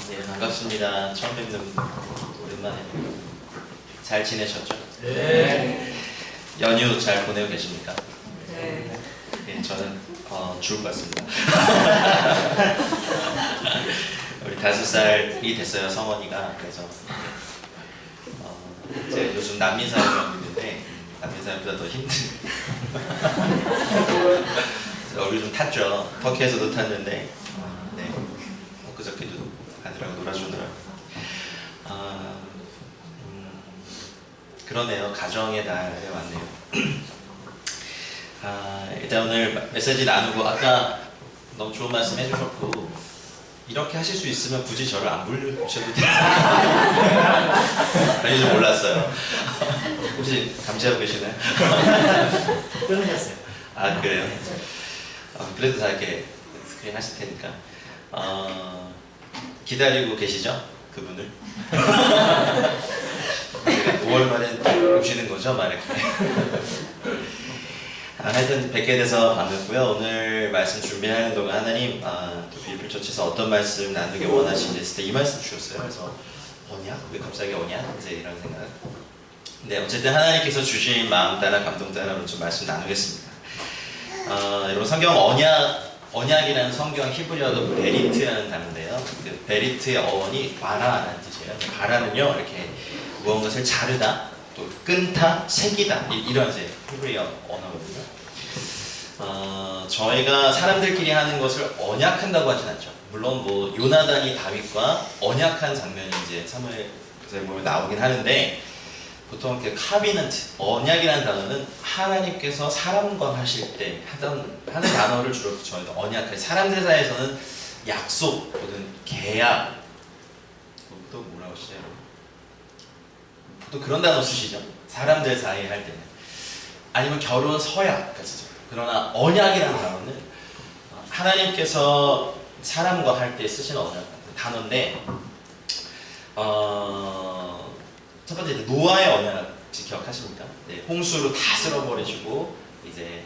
네, 반갑습니다. 처음 뵙는 오랜만에 잘 지내셨죠? 네. 연휴 잘 보내고 계십니까? 네. 네, 저는 죽을 것 같습니다. 우리 5살이 됐어요, 성원이가. 그래서 제가 요즘 난민 사역을 있는데 난민 사역보다 더 힘든. 얼굴 좀 탔죠. 터키에서도 탔는데, 네, 엊그저께도 아들하고 놀아주느라고. 그러네요. 가정의 날에 왔네요. 일단 오늘 메시지 나누고 아까 너무 좋은 말씀 해주셨고 이렇게 하실 수 있으면 굳이 저를 안 부르셔도 돼요. 아니 좀 몰랐어요. 혹시 감시하고 계시나요? 끊으셨어요. 아 그래요? 그래도 다 이렇게 스크린 하실 테니까 기다리고 계시죠? 그분을? 5월 말에 오시는 거죠? 막 이렇게. 하여튼 뵙게 돼서 반갑고요. 오늘 말씀 준비하는 동안 하나님 또 비빌처치에서 어떤 말씀 나누기 원하시는지 했을 때 이 말씀 주셨어요. 그래서 언약? 왜 갑자기 언약? 이제 이런 생각. 네, 어쨌든 하나님께서 주신 마음 따라 감동 따라 좀 말씀 나누겠습니다. 여러분 성경 언약이라는 성경 히브리어도 베리트라는 단어인데요. 그 베리트의 어원이 바라라는 뜻이에요. 바라는요 이렇게 무언 것을 자르다, 또 끊다, 새기다 이런 이제 히브리어 언어거든요. 저희가 사람들끼리 하는 것을 언약한다고 하진 않죠. 물론 뭐 요나단이 다윗과 언약한 장면이 이제 사무엘서에 보면 나오긴 하는데 보통 그 카비넌트, 언약이라는 단어는 하나님께서 사람과 하실 때 하는 단어를 주로 저희는 언약할 사람들 사이에서는 약속 또는 계약 또 뭐라고 하시죠? 또 그런 단어 쓰시죠? 사람들 사이에 할 때는 아니면 결혼 서약까지 쓰죠. 그러나 언약이라는 단어는 하나님께서 사람과 할 때 쓰시는 언약 단어인데 첫 번째 노아의 언약 혹시 기억하십니까? 네, 홍수로 다 쓸어버리시고 이제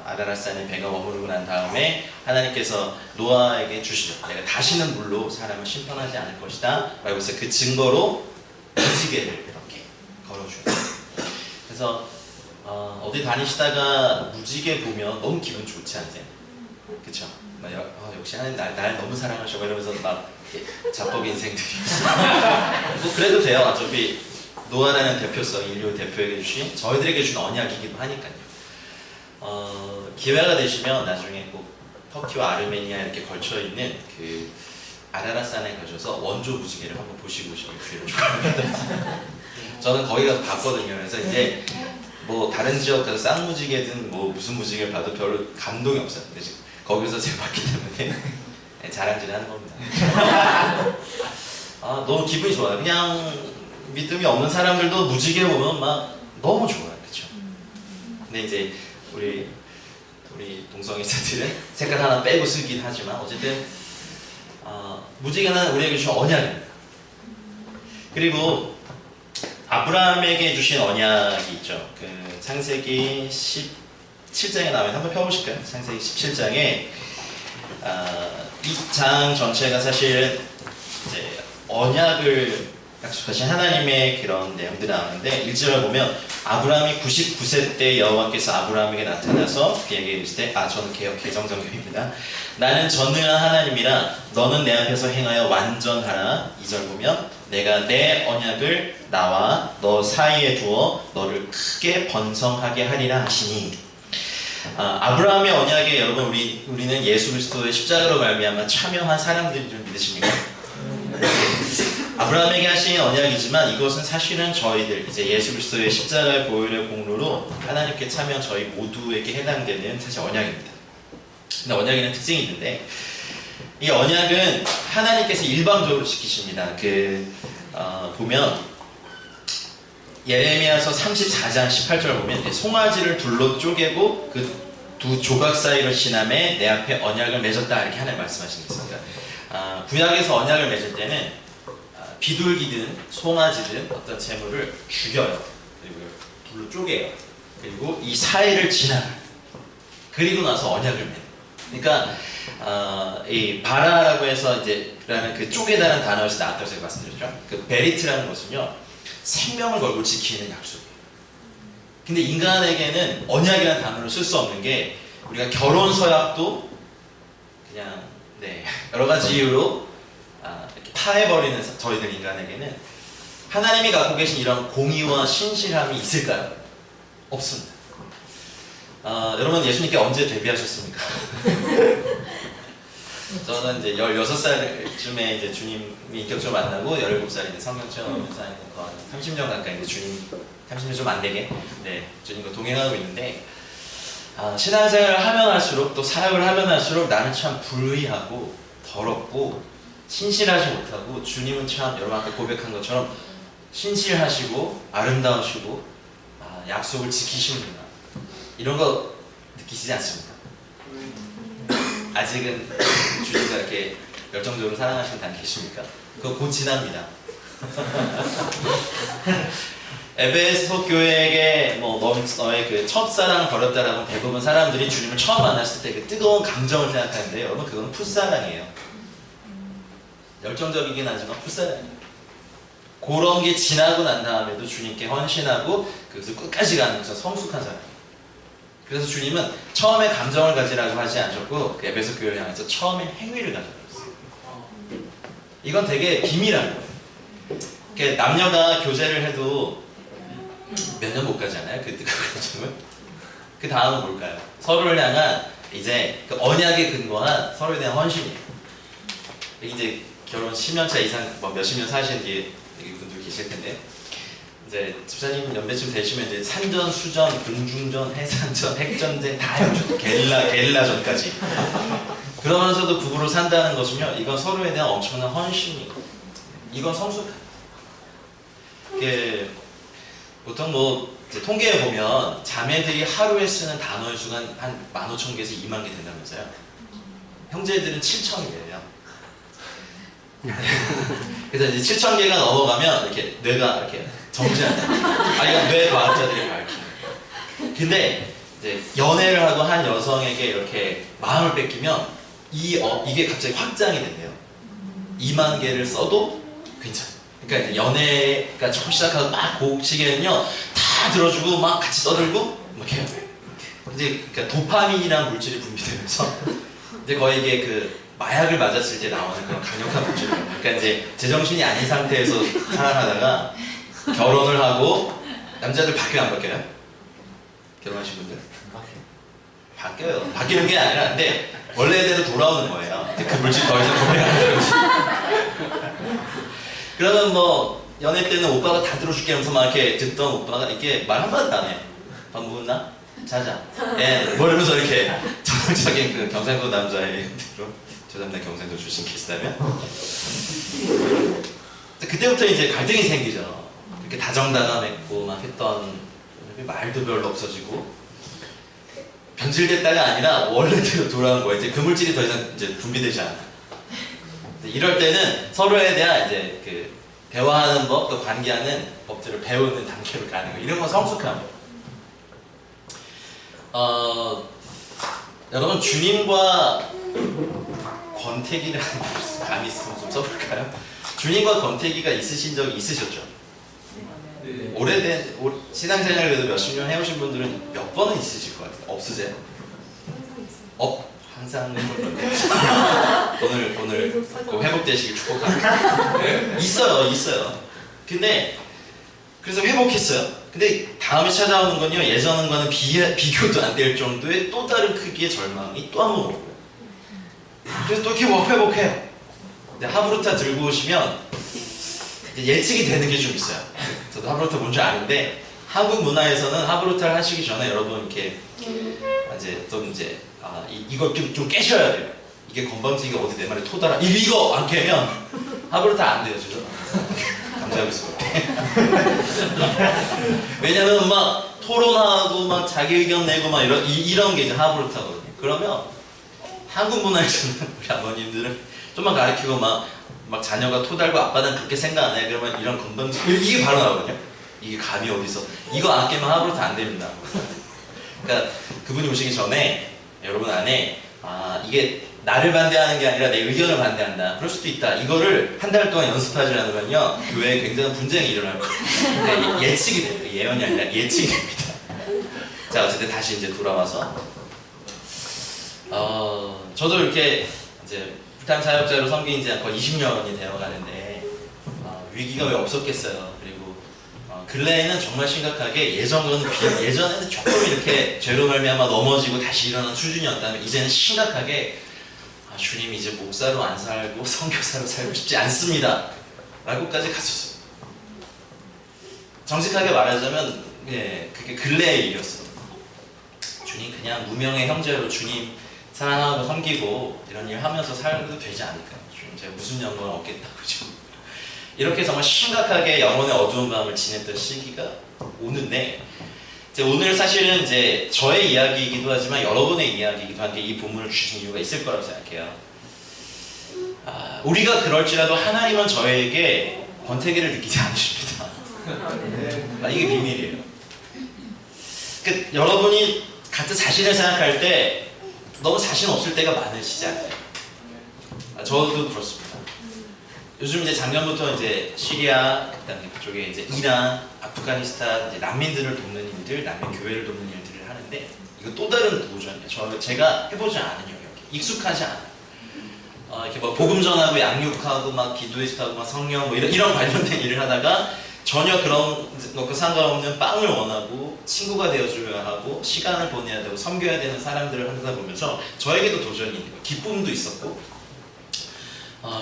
아라랏산에 배가 머무르고 난 다음에 하나님께서 노아에게 주시죠. 내가 다시는 물로 사람을 심판하지 않을 것이다. 라고 해서 그 증거로 무지개를 이렇게 걸어줘요. 그래서 어디 다니시다가 무지개 보면 너무 기분 좋지 않으세요? 그쵸? 역시 하나님 날 너무 사랑하셔 이러면서 막 자뻑 인생들이 뭐 그래도 돼요. 어차피 노아라는 대표성, 인류 대표에게 주신 저희들에게 준 언약이기도 하니까요. 기회가 되시면 나중에 꼭 터키와 아르메니아 이렇게 걸쳐있는 그 아라랏산에 가셔서 원조 무지개를 한번 보시고 오시길 기회를 축하합니다. 저는 거기 가서 봤거든요. 그래서 이제 뭐 다른 지역 가서 쌍무지개든 뭐 무슨 무지개를 봐도 별로 감동이 없어요. 근데 지금 거기서 제가 봤기 때문에 자랑질 하는 겁니다. 너무 기분이 좋아요. 그냥 믿음이 없는 사람들도 무지개 보면 막 너무 좋아요. 그쵸? 근데 이제 우리 동성애자들은 색깔 하나 빼고 쓰긴 하지만 어쨌든 무지개는 우리에게 주신 언약입니다. 그리고 아브라함에게 주신 언약이 있죠. 그 창세기 17장에 나오면 한번 펴보실까요? 창세기 17장에 이 장 전체가 사실 이제 언약을 약속하신 하나님의 그런 내용들이 나오는데 1절을 보면 아브라함이 99세 때 여호와께서 아브라함에게 나타나서 그에게 이르시되 저는 개정성경입니다. 나는 전능한 하나님이라 너는 내 앞에서 행하여 완전하라. 2절 보면 내가 내 언약을 나와 너 사이에 두어 너를 크게 번성하게 하리라 하시니 아브라함의 언약에 여러분 우리는 예수 그리스도의 십자가로 말미암아 참여한 사람들인 줄 믿으십니까? 아브라함에게 하신 언약이지만 이것은 사실은 저희들 이제 예수 그리스도의 십자가의 보혈의 공로로 하나님께 참여한 저희 모두에게 해당되는 사실 언약입니다. 근데 언약에는 특징이 있는데 이 언약은 하나님께서 일방적으로 지키십니다. 보면 예레미야서 34장 18절 보면 송아지를 둘로 쪼개고 그 두 조각 사이를 지남에 내 앞에 언약을 맺었다 이렇게 하나님 말씀하시는 게 있습니다. 구약에서 언약을 맺을 때는 비둘기든 송아지든 어떤 재물을 죽여요. 그리고 둘로 쪼개요. 그리고 이 사이를 지나가요. 그리고 나서 언약을 맺어요. 그러니까 이 바라라고 해서 이제 라는 그 쪼개다는 단어에서 나왔다고 제가 말씀드렸죠. 그 베리트라는 것은요 생명을 걸고 지키는 약속이에요. 근데 인간에게는 언약이라는 단어를 쓸 수 없는 게 우리가 결혼 서약도 그냥 여러 가지 이유로 이렇게 파해버리는 저희들 인간에게는 하나님이 갖고 계신 이런 공의와 신실함이 있을까요? 없습니다. 여러분 예수님께 언제 데뷔하셨습니까? 저는 이제 16살쯤에 이제 주님이 인격적으로 만나고 17살에 성경 체험하면서 한 30년 가까이 이제 주님, 30년 좀 안 되게 주님과 동행하고 있는데 신앙생활을 하면 할수록 또 사역을 하면 할수록 나는 참 불의하고 더럽고 신실하지 못하고 주님은 참 여러분 아까 고백한 것처럼 신실하시고 아름다우시고 약속을 지키시는구나 이런 거 느끼시지 않습니까? 아직은 주님과 이렇게 열정적으로 사랑하시는 분 계십니까? 그거 곧 지납니다. 에베소 교회에게 너의 그 첫사랑을 버렸다라고 대부분 사람들이 주님을 처음 만났을 때 그 뜨거운 감정을 생각하는데 여러분 그건 풋사랑이에요. 열정적이긴 하지만 풋사랑이에요. 그런 게 지나고 난 다음에도 주님께 헌신하고 그것을 끝까지 가는 것은 성숙한 사람이에요. 그래서 주님은 처음에 감정을 가지라고 하지 않으셨고 그 에베소 교회를 향해서 처음엔 행위를 가져라 그랬어요. 이건 되게 비밀한 거예요. 남녀가 교제를 해도 몇 년 못 가잖아요. 그 감정을. 그 다음은 뭘까요? 서로를 향한 이제 그 언약에 근거한 서로에 대한 헌신이에요. 이제 결혼 10년차 이상 몇십 년 사신 뒤에 분들 계실 텐데 이제 집사님 연배쯤 되시면 이제 산전, 수전, 공중전, 해상전, 핵전쟁 다 해보셨죠. 게릴라전까지. 그러면서도 부부로 산다는 것은요, 이건 서로에 대한 엄청난 헌신이고, 이건 성숙함. 이게 보통 이제 통계에 보면 자매들이 하루에 쓰는 단어의 수가 한 15,000개에서 2만 개 된다면서요. 형제들은 7,000개예요. 그래서 이제 7,000개가 넘어가면 이렇게 뇌가 이렇게 정지한다. 이건 뇌 과학자들이 밝히는. 근데 이제 연애를 하고 한 여성에게 이렇게 마음을 뺏기면 이게 갑자기 확장이 된대요. 2만 개를 써도 괜찮아요. 그러니까 이제 연애가 처음 시작하고 막 그 시기에는요 다 들어주고 막 같이 떠들고 막 해요. 이제 그러니까 도파민이라는 물질이 분비되면서 이제 거의 이게 그 마약을 맞았을 때 나오는 그런 강력한 물질이에요. 그러니까 이제 제정신이 아닌 상태에서 살아가다가 결혼을 하고 남자들 바뀌어요 안 바뀌어요? 결혼하신 분들? 바뀌어요. 바뀌는 게 아니라 근데 원래대로 돌아오는 거예요. 그 물질 더 이상 분해 안 되는 거지. 그러면 연애 때는 오빠가 다 들어줄게 하면서 막 이렇게 듣던 오빠가 이렇게 말 한마디도 안 해요. 밥 먹었나? 자자. 뭐 이러면서 이렇게 전형적인 그 경상도 남자의 대로 죄송합니다 경상도 출신 계시다면 그때부터 이제 갈등이 생기죠. 이렇게 다정다감했고 막 했던 말도 별로 없어지고 변질됐다가 아니라 원래대로 돌아온 거예요. 이제 그 물질이 더 이상 이제 분비되지 않아. 이럴 때는 서로에 대한 이제 그 대화하는 법, 또 관계하는 법들을 배우는 단계로 가는 거예요. 이런 건 성숙함이에요. 여러분 주님과 권태기라는 감이 있으면 좀 써볼까요? 주님과 권태기가 있으신 적이 있으셨죠? 네. 오래된 신앙생활을 그래도 몇십 년 해오신 분들은 몇 번은 있으실 것 같아요. 없으세요? 항상 오늘 꼭 회복되시길 축복합니다. 있어요. 근데 그래서 회복했어요. 근데 다음에 찾아오는 건요 예전과는 비교도 안 될 정도의 또 다른 크기의 절망이 또 한 번 오고요. 그래서 또 이렇게 회복해요. 근데 하브루타 들고 오시면 이제 예측이 되는 게 좀 있어요. 저도 하브루타 뭔지 아는데 한국 문화에서는 하브루타를 하시기 전에 여러분 이렇게 이제 또 이제 이걸 좀 깨셔야 돼요. 이게 건방지게 어디 내 말에 토달아 이거 안 깨면 하브루타 안 돼요, 저죠? 감사하고 있습니다. 왜냐면 막 토론하고 막 자기 의견 내고 막 이런 게 이제 하브루타거든요. 그러면 한국 문화에서는 우리 아버님들은 좀만 가르치고 막 자녀가 토달고 아빠는 그렇게 생각 안 해. 그러면 이런 건방지 이게 바로 나오거든요. 이게 감이 어디서 이거 안 깨면 하브루타 안 됩니다. 그러니까 그분이 오시기 전에 여러분 안에 이게 나를 반대하는 게 아니라 내 의견을 반대한다. 그럴 수도 있다. 이거를 한 달 동안 연습하지 않으면요, 교회에 굉장한 분쟁이 일어날 거예요. 예측이 돼요. 예언이 아니라 예측이 됩니다. 자, 어쨌든 다시 이제 돌아와서, 저도 이렇게 이제 불탄 사역자로 섬긴 지 거의 20년이 되어 가는데, 위기가 왜 없었겠어요. 그리고 근래에는 정말 심각하게 예전에는 조금 이렇게 죄로 말미암아 넘어지고 다시 일어난 수준이었다면, 이제는 심각하게 주님 이제 목사로 안 살고 선교사로 살고 싶지 않습니다 라고까지 갔었어요. 정직하게 말하자면 그게 근래의 일이었어요. 주님 그냥 무명의 형제로 주님 사랑하고 섬기고 이런 일 하면서 살도 되지 않을까요? 주님 제가 무슨 영광을 얻겠다고 그죠? 이렇게 정말 심각하게 영혼의 어두운 밤을 지냈던 시기가 오는데, 오늘 사실은 이제 저의 이야기이기도 하지만 여러분의 이야기이기도 한 게 이 본문을 주신 이유가 있을 거라고 생각해요. 우리가 그럴지라도 하나님은 저에게 권태기를 느끼지 않으십니다. 이게 비밀이에요. 여러분이 각자 자신을 생각할 때 너무 자신 없을 때가 많으시지 않아요? 저도 그렇습니다. 요즘 이제 작년부터 이제 시리아, 그다음에 그쪽에 이제 이란, 아프가니스탄 이제 난민들을 돕는 일들, 난민 교회를 돕는 일들을 하는데, 이거 또 다른 도전이에요. 제가 해보지 않은 영역이 익숙하지 않아요. 이렇게 뭐 복음 전하고 양육하고 막 기도회식하고 막 성령 뭐 이런 관련된 일을 하다가 전혀 그런 것과 상관없는 빵을 원하고 친구가 되어줘야 하고 시간을 보내야 되고 섬겨야 되는 사람들을 하다 보면서 저에게도 도전이 있는 거예요. 기쁨도 있었고.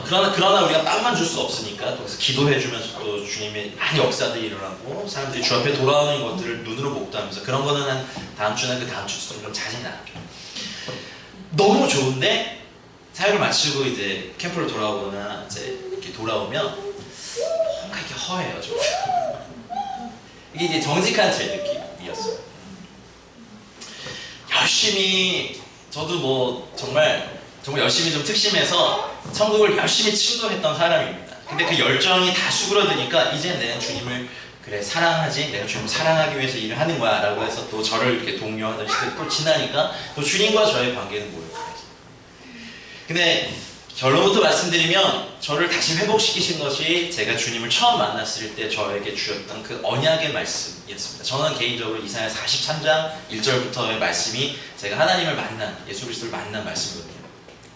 그러나 우리가 빵만 줄 수 없으니까 또 그래서 기도해주면서 또 주님의 많이 역사들이 일어나고 사람들이 주 앞에 돌아오는 것들을 눈으로 목도하면서, 그런 거는 한 다음 주나 그 다음 주쯤 좀 자세히 나눌게요. 너무 좋은데 사역을 마치고 이제 캠프로 돌아오거나 이제 이렇게 돌아오면 뭔가 이렇게 허해요 좀. 이게 이제 정직한 제 느낌이었어요. 열심히 저도 뭐 정말 열심히 좀 특심해서 천국을 열심히 친구했던 사람입니다. 근데 그 열정이 다 수그러드니까 이제 내가 주님을 그래 사랑하지, 내가 주님을 사랑하기 위해서 일을 하는 거야 라고 해서 또 저를 이렇게 독려하던 시간이 또 지나니까 또 주님과 저의 관계는 뭐예요? 근데 결론부터 말씀드리면 저를 다시 회복시키신 것이 제가 주님을 처음 만났을 때 저에게 주셨던 그 언약의 말씀이었습니다. 저는 개인적으로 이사야 43장 1절부터의 말씀이 제가 하나님을 만난, 예수 그리스도를 만난 말씀이거든요.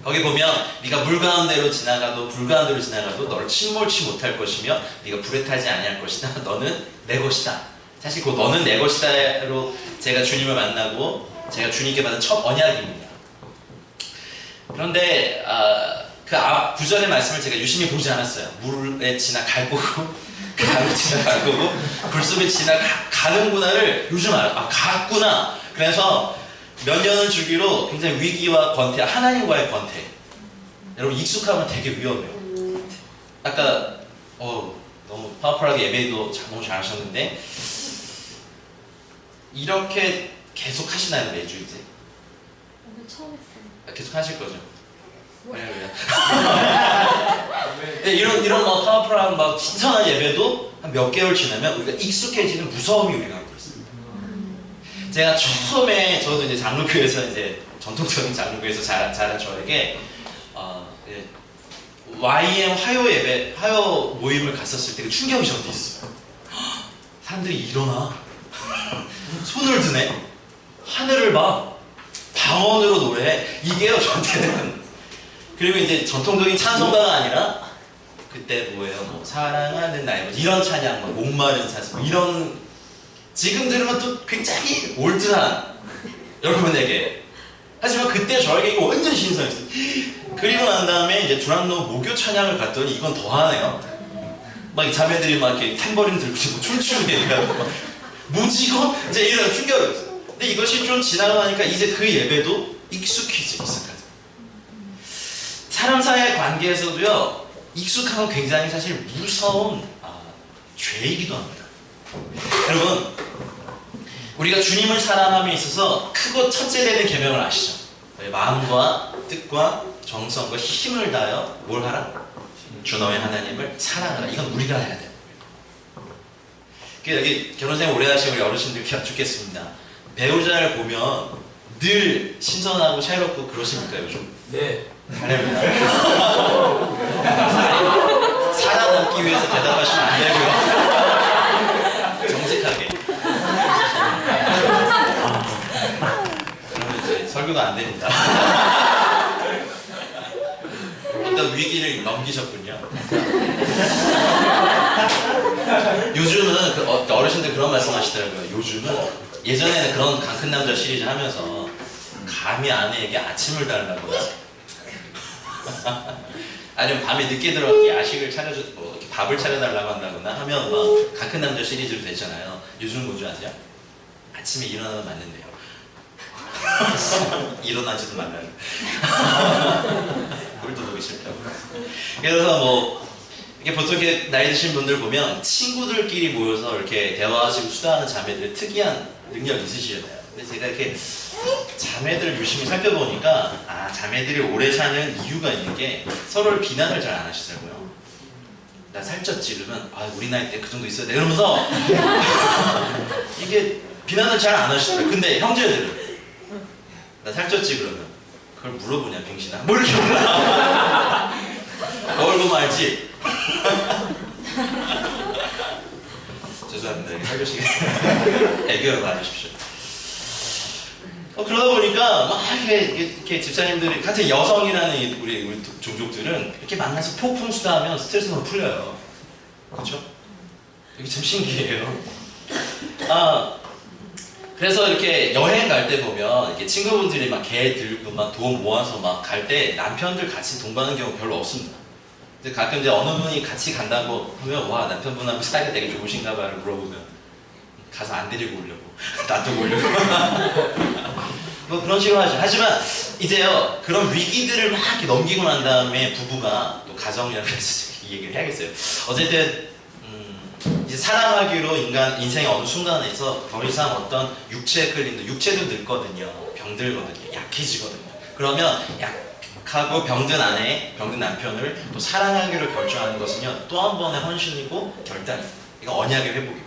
거기 보면 네가 물 가운데로 지나가도 불 가운데로 지나가도 너를 침몰치 못할 것이며 네가 불에 타지 아니할 것이다. 너는 내 것이다. 사실 그 너는 내 것이다로 제가 주님을 만나고 제가 주님께 받은 첫 언약입니다. 그런데 그 앞 구절의 말씀을 제가 유심히 보지 않았어요. 물에 지나갈 거고 강에 지나갈 거고 불 속에 지나가는구나를 요즘 알아. 갔구나. 그래서 몇 년을 주기로 굉장히 위기와 권태, 하나님과의 권태. 여러분 익숙하면 되게 위험해요. 아까 너무 파워풀하게 예배도 너무 잘하셨는데 이렇게 계속 하시나요 매주 이제? 오늘 처음 했어요. 계속 하실 거죠? 왜냐면 이런 막 파워풀한 막 신선한 예배도 한 몇 개월 지나면 우리가 익숙해지는 무서움이 우리가 갖고 있습니다. 제가 처음에 저도 이제 장로교에서 이제 전통적인 장로교에서 자란 저에게 YM 화요 모임을 갔었을 때 그 충격이 저한테 있어요. 사람들이 일어나 손을 드네, 하늘을 봐, 방언으로 노래해. 이게요 저한테는. 그리고 이제 전통적인 찬송가가 아니라 그때 뭐예요, 뭐 사랑하는 나의 이런 찬양, 뭐 목마른 사슴 이런, 지금 들으면 또 굉장히 올드한 여러분에게, 하지만 그때 저에게 이거 완전 신선했어요. 그리고 난 다음에 이제 두란노 모교 찬양을 갔더니 이건 더하네요. 막 자매들이 막 이렇게 탬버린 들고 춤추고 얘기하고 뭐지고 이제 이런 충격을 했어요. 근데 이것이 좀 지나고 나니까 이제 그 예배도 익숙해지기 시작하죠. 사람 사이의 관계에서도요, 익숙한 건 굉장히 사실 무서운 죄이기도 합니다. 여러분, 우리가 주님을 사랑함에 있어서 크고 첫째 되는 계명을 아시죠? 마음과 뜻과 정성과 힘을 다하여 뭘 하라? 주 너의 하나님을 사랑하라. 이건 우리가 해야 돼요. 여기 결혼생활 오래 하신 우리 어르신들 기억 죽겠습니다. 배우자를 보면 늘 신선하고 샤이럽고 그러십니까 요즘? 네. 다릅니다. 살아남기 위해서 대답하시면 안 되고요. 정직하게. 그러면 이제 설교가 안 됩니다. 어떤 위기를 넘기셨군요. 요즘은 그 어르신들 그런 말씀하시더라고요. 요즘은 예전에는 그런 강큰 남자 시리즈 하면서 감히 아내에게 아침을 달라고요. 아니면 밤에 늦게 들어가서 야식을 뭐 이렇게 밥을 차려달라고 한다거나 하면 막 강큰 남자 시리즈로 되잖아요. 요즘 뭔지 아세요? 아침에 일어나면 맞는데요. 일어나지도 말라요. 꼴도 보기 싫다고. 그래서 뭐 이게 보통 이렇게 나이 드신 분들 보면 친구들끼리 모여서 이렇게 대화하시고 수다하는 자매들 특이한 능력 있으시잖아요. 근데 제가 이렇게 자매들을 유심히 살펴보니까 아 자매들이 오래 사는 이유가 있는 게 서로를 비난을 잘 안 하시더라고요. 나 살쪘지 그러면 아 우리 나이 때 그 정도 있어야 돼 이러면서 이게 비난을 잘 안 하시더라고요. 근데 형제들은 나 살쪘지 그러면 그걸 물어보냐 빙신아 뭐 이렇게 물어봐. 얼굴 말지. 죄송합니다. 이렇게 살려시게 애교를 봐주십시오. 그러다 보니까 막 이렇게 집사님들이 같은 여성이라는 우리 종족들은 이렇게 만나서 폭풍 수다하면 스트레스가 풀려요. 그렇죠? 이게 참 신기해요. 그래서 이렇게 여행 갈 때 보면 이렇게 친구분들이 막 개 들고 막 돈 모아서 막 갈 때 남편들 같이 동반하는 경우 별로 없습니다. 근데 가끔 이제 어느 분이 같이 간다고 하면 와 남편분하고 사이가 되게 좋으신가 봐를 물어보면 가서 안 데리고 오려고 놔두고 오려고 뭐 그런 식으로 하죠. 하지만 이제요 그런 위기들을 막 이렇게 넘기고 난 다음에 부부가 또 가정이라고 해서 이 얘기를 해야겠어요. 어쨌든 이제 사랑하기로 인생의 어느 순간에서 더 이상 어떤 육체에 끌린다. 육체도 늙거든요. 병들거든요. 약해지거든요. 그러면 약하고 병든 아내, 병든 남편을 또 사랑하기로 결정하는 것은요 또 한 번의 헌신이고 결단이에요. 이거 언약의 회복입니다.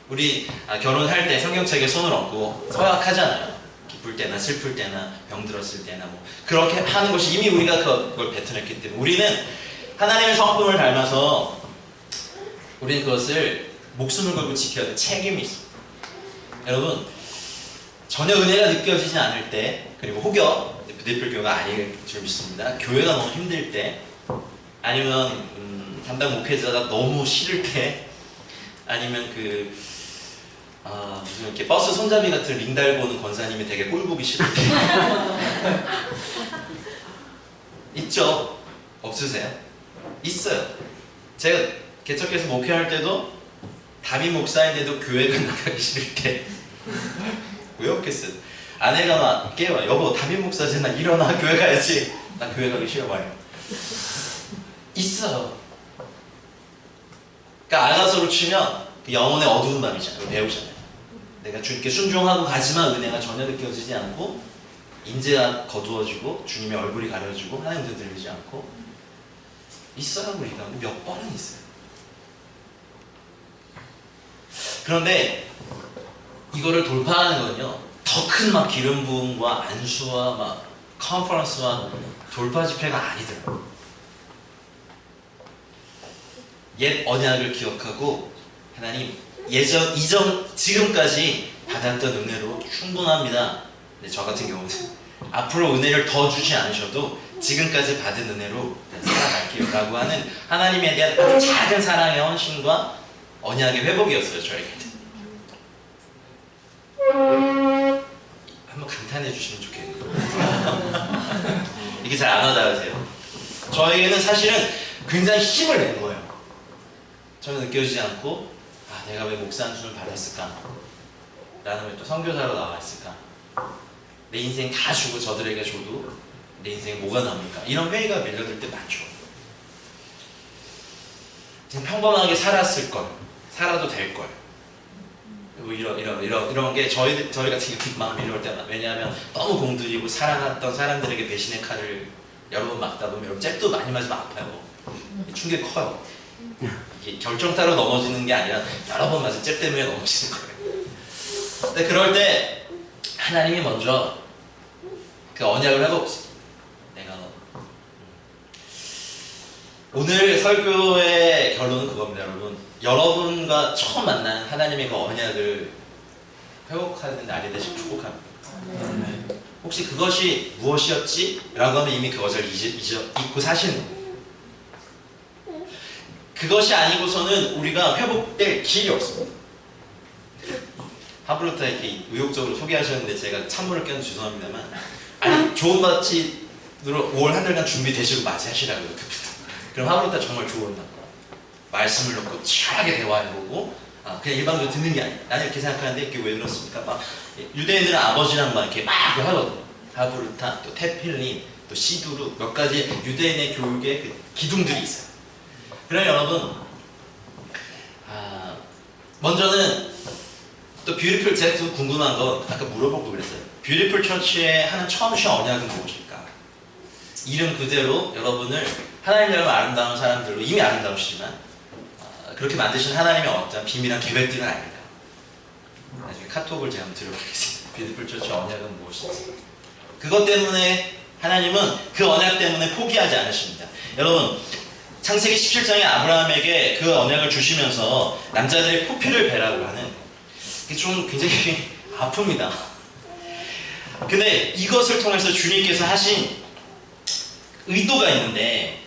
우리 결혼할 때 성경책에 손을 얹고 서약하잖아요. 기쁠 때나 슬플 때나 병들었을 때나 뭐 그렇게 하는 것이 이미 우리가 그걸 뱉어냈기 때문에 우리는 하나님의 성품을 닮아서 우리는 그것을 목숨을 걸고 지켜야 될 책임이 있습니다. 여러분 전혀 은혜가 느껴지지 않을 때 그리고 혹여 부대필 교회가 아닐 줄 믿습니다. 교회가 너무 힘들 때 아니면 담당 목회자가 너무 싫을 때 아니면 무슨 이렇게 버스 손잡이 같은 링 달고 오는 권사님이 되게 꼴보기 싫을 때 있죠? 없으세요? 있어요. 제가 개척해서 목회할 때도 담임 목사인데도 교회가 나가기 싫을 때 왜 없겠어요? 아내가 막 깨워요. 여보 담임 목사잖아 일어나 교회 가야지. 나 교회 가기 싫어 봐요. 있어요. 그러니까 아가서로 치면 그 영혼의 어두운 밤이잖아요. 배우잖아요. 내가 주님께 순종하고 가지만 은혜가 전혀 느껴지지 않고 인재가 거두어지고 주님의 얼굴이 가려지고 하나님도 들리지 않고 있어요. 우리가 몇 번은 있어요. 그런데 이거를 돌파하는 건요 더 큰 막 기름 부음과 안수와 막 컨퍼런스와 돌파 집회가 아니더라고요. 옛 언약을 기억하고 하나님 지금까지 받았던 은혜로 충분합니다. 근데 저 같은 경우는 앞으로 은혜를 더 주지 않으셔도 지금까지 받은 은혜로 살아갈게요 라고 하는 하나님에 대한 아주 작은 사랑의 헌신과 언약의 회복이었어요. 저에게는 한번 감탄해 주시면 좋겠네요. 이게 잘 안 와닿으세요? 저에게는 사실은 굉장히 힘을 낸 거예요. 전혀 느껴지지 않고 내가 왜 목사 안수를 받았을까? 나는 왜 또 선교사로 나와 있을까? 내 인생 다 주고 저들에게 줘도 내 인생에 뭐가 남을까? 이런 회의가 밀려들 때 많죠. 그냥 평범하게 살았을 걸, 살아도 될 걸. 뭐 이런 게 저희 같은 경우 마음 밀려올 때마다 왜냐하면 너무 공들이고 사랑했던 사람들에게 배신의 칼을 여러 번 맞다 보면 여러분 잽도 많이 맞으면 아파요. 충격이 커요. 이게 결정타로 넘어지는 게 아니라 여러 번 맞은 잽 때문에 넘어지는 거예요. 근데 그럴 때 하나님이 먼저 그 언약을 회복시켜. 내가 너. 오늘 설교의 결론은 그겁니다, 여러분. 여러분과 처음 만난 하나님의 그 언약을 회복하는 날이 되시길 축복합니다. 혹시 그것이 무엇이었지? 라고 하면 이미 그것을 잊고 사시는 거예요. 그것이 아니고서는 우리가 회복될 길이 없습니다. 하브루타 이렇게 의욕적으로 소개하셨는데 제가 찬물을 껴서 죄송합니다만, 아니 좋은 마치로 5월 한 달간 준비되시고 맞이하시라고요. 그럼 하브루타 정말 좋은 날 거야. 말씀을 놓고 치열하게 대화해보고 그냥 일반적으로 듣는 게 아니야. 나는 이렇게 생각하는데 이게 왜 그렇습니까? 막 유대인들은 아버지랑 막 이렇게 막 하거든. 하브루타, 또 테필린, 또 시두르 몇 가지 유대인의 교육의 그 기둥들이 있어요. 그럼 여러분, 먼저는 또 뷰티풀, 제가 좀 궁금한 건 아까 물어보고 그랬어요. 뷰티풀 처치에 하는 처음 주신 언약은 무엇일까? 이름 그대로 여러분을 하나님처럼 아름다운 사람들로, 이미 아름다우시지만 그렇게 만드신 하나님의 어떤 비밀한 계획들은 아닐까? 나중에 카톡을 제가 한번 드려보겠습니다. 뷰티풀 처치 언약은 무엇인지. 그것 때문에 하나님은 그 언약 때문에 포기하지 않으십니다. 여러분, 창세기 17장에 아브라함에게 그 언약을 주시면서 남자들의 포피를 베라고 하는, 이게 좀 굉장히 아픕니다. 근데 이것을 통해서 주님께서 하신 의도가 있는데,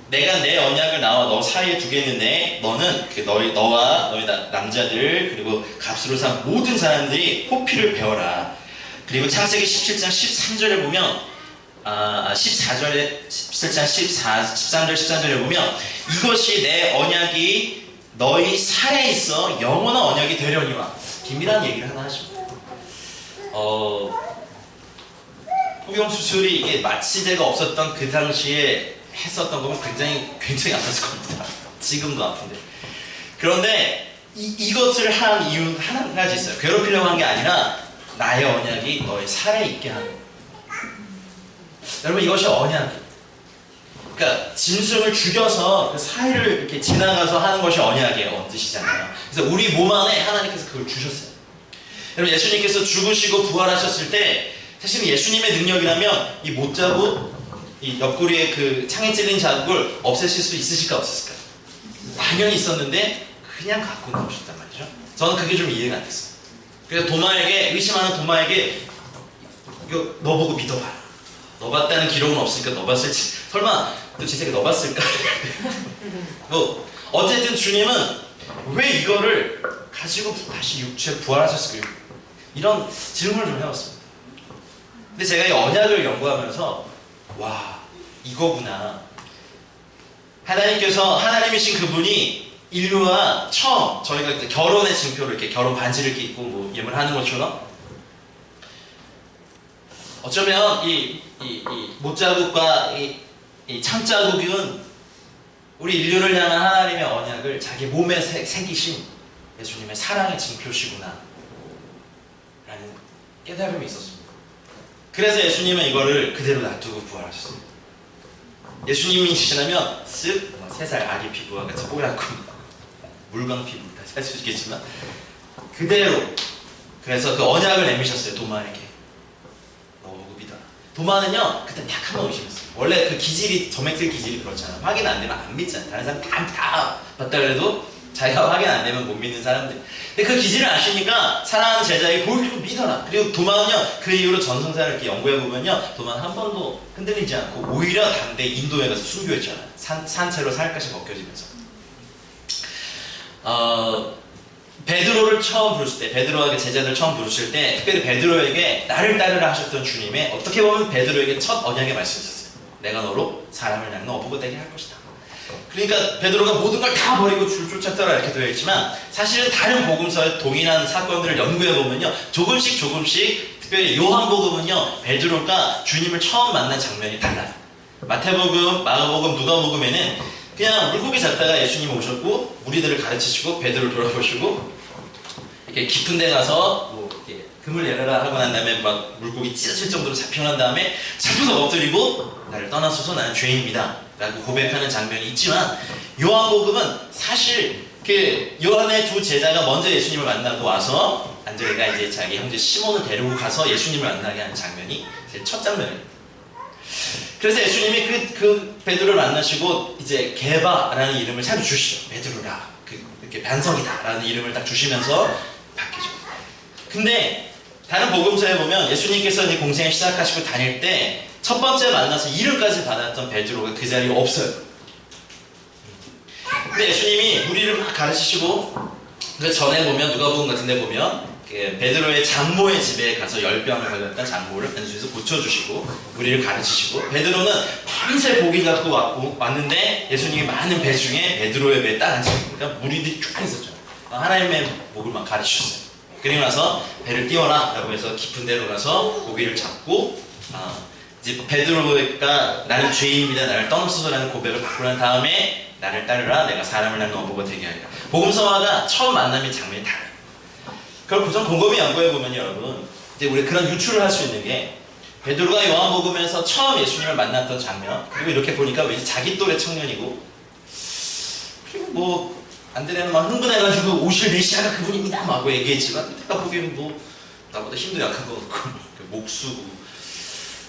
내가 내 언약을 나와 너 사이에 두겠는데 너는 너와 너희 남자들 그리고 값으로 산 모든 사람들이 포피를 베어라. 그리고 창세기 17장 13절에 보면 14절에 17장 13절 14절에 보면 이것이 내 언약이 너희 살에 있어 영원한 언약이 되려니와. 비밀한 얘기를 하나 하십니다. 포경 수술이 이게 마취제가 없었던 그 당시에 했었던 거면 굉장히 아팠을 겁니다. 지금도 아픈데. 그런데 이것을 한 이유는 한 가지 있어요. 괴롭히려고 한 게 아니라 나의 언약이 너의 살에 있게 하는 거예요. 여러분, 이것이 언약이에요. 그러니까 짐승을 죽여서 그 사이를 이렇게 지나가서 하는 것이 언약이에요. 뜻이잖아요. 그래서 우리 몸 안에 하나님께서 그걸 주셨어요. 여러분, 예수님께서 죽으시고 부활하셨을 때 사실은 예수님의 능력이라면 이 못자국, 이 옆구리에 그 창에 찔린 자국을 없애실 수 있으실까 없으실까요? 당연히 있었는데 그냥 갖고 나오셨단 말이죠. 저는 그게 좀 이해가 안 됐어요. 그래서 의심하는 도마에게 이거 너 보고 믿어봐라. 너 봤다는 기록은 없으니까 너 봤을지, 설마 너 지새끼 너 봤을까? 뭐 어쨌든 주님은 왜 이거를 가지고 다시 육체에 부활하셨을까요? 이런 질문을 좀 해봤습니다. 근데 제가 이 언약을 연구하면서 와, 이거구나. 하나님이신 그분이 인류와 처음 저희가 이제 결혼의 증표를 이렇게 결혼 반지를 이렇게 입고 뭐 예물하는 것처럼 어쩌면 이 못자국과 이 창자국은 우리 인류를 향한 하나님의 언약을 자기 몸에 새기신 예수님의 사랑의 증표시구나 라는 깨달음이 있었습니다. 그래서 예수님은 이거를 그대로 놔두고 부활하셨습니다. 예수님이시라면 쓱 3살 아기 피부와 같이 뽀얗고 물광 피부 다시 할 수 있겠지만 그대로, 그래서 그 언약을 내미셨어요. 도마에게 너 보고 믿어라. 도마는요 그때 딱 한 번 의심했어요. 원래 그 기질이, 점액질 기질이 그렇잖아. 확인 안 되면 안 믿잖아. 다른 사람 다 봤다 그래도 자기가 확인 안 되면 못 믿는 사람들. 근데 그 기질을 아시니까 사랑하는 제자에게 보여주고 믿어라. 그리고 도마는요 그 이후로 전성사를 이렇게 연구해보면요 도마는 한 번도 흔들리지 않고 오히려 당대 인도에 가서 순교했잖아요. 산채로 살갗이 벗겨지면서. 베드로를 처음 부르실 때, 베드로에게 제자들 처음 부르실 때 특별히 베드로에게 나를 따르라 하셨던 주님의, 어떻게 보면 베드로에게 첫 언약의 말씀이셨어요. 내가 너로 사람을 향해 어부가 되게 할 것이다. 그러니까 베드로가 모든 걸 다 버리고 주를 쫓았더라 이렇게 되어 있지만 사실은 다른 복음서의 동일한 사건들을 연구해 보면요 조금씩 특별히 요한복음은요 베드로가 주님을 처음 만난 장면이 달라요. 마태복음, 마가복음, 누가복음에는 그냥 물고기 잡다가 예수님 오셨고 무리들을 가르치시고 베드로를 돌아보시고 이렇게 깊은 데 가서 뭐 이렇게 금을 내려라 하고 난 다음에 막 물고기 찢어질 정도로 잡혀난 다음에 잡혀서 엎드리고 나를 떠나소서 나는 죄인입니다 라고 고백하는 장면이 있지만, 요한복음은 사실 그 요한의 두 제자가 먼저 예수님을 만나고 와서 안드레가 이제 자기 형제 시몬을 데리고 가서 예수님을 만나게 하는 장면이 제 첫 장면입니다. 그래서 예수님이 그 베드로를 만나시고 이제 게바라는 이름을 새로 주시죠. 베드로라, 이렇게 반석이다라는 이름을 딱 주시면서 바뀌죠. 근데 다른 복음서에 보면 예수님께서 이제 공생을 시작하시고 다닐 때 첫 번째 만나서 이름까지 받았던 베드로가 그 자리에 없어요. 근데 예수님이 무리를 막 가르치시고 그 전에 보면 누가복음 같은 데 보면 베드로의 장모의 집에 가서 10병을 걸렸던 장모를 변수에서 고쳐주시고 무리를 가르치시고 베드로는 밤새 고기 잡고 왔는데 예수님이 많은 배 중에 베드로의 배에 딱 앉혀있고 그러니까 무리들이 쫙 있었죠. 하나님의 목을 막 가르치셨어요. 그리고 나서 배를 띄워라 라고 해서 깊은 데로 가서 고기를 잡고 이제 베드로가 나는 죄인입니다. 나를 떠나소서라는 고백을 받고 난 다음에 나를 따르라. 내가 사람을 낳는 어부가 되게 하리라. 복음서마다 처음 만남의 장면이 달라요. 그걸 고전 곰곰이 연구해 보면 여러분 이제 우리 그런 유추를 할 수 있는 게 베드로가 요한복음에서 처음 예수님을 만났던 장면 그리고 이렇게 보니까 왠지 자기 또래 청년이고 그리고 뭐 안드레는 막 흥분해가지고 오실 메시아가 그분입니다 막 하고 얘기했지만 내가 보기에는 뭐 나보다 힘도 약한 것 같고 목수고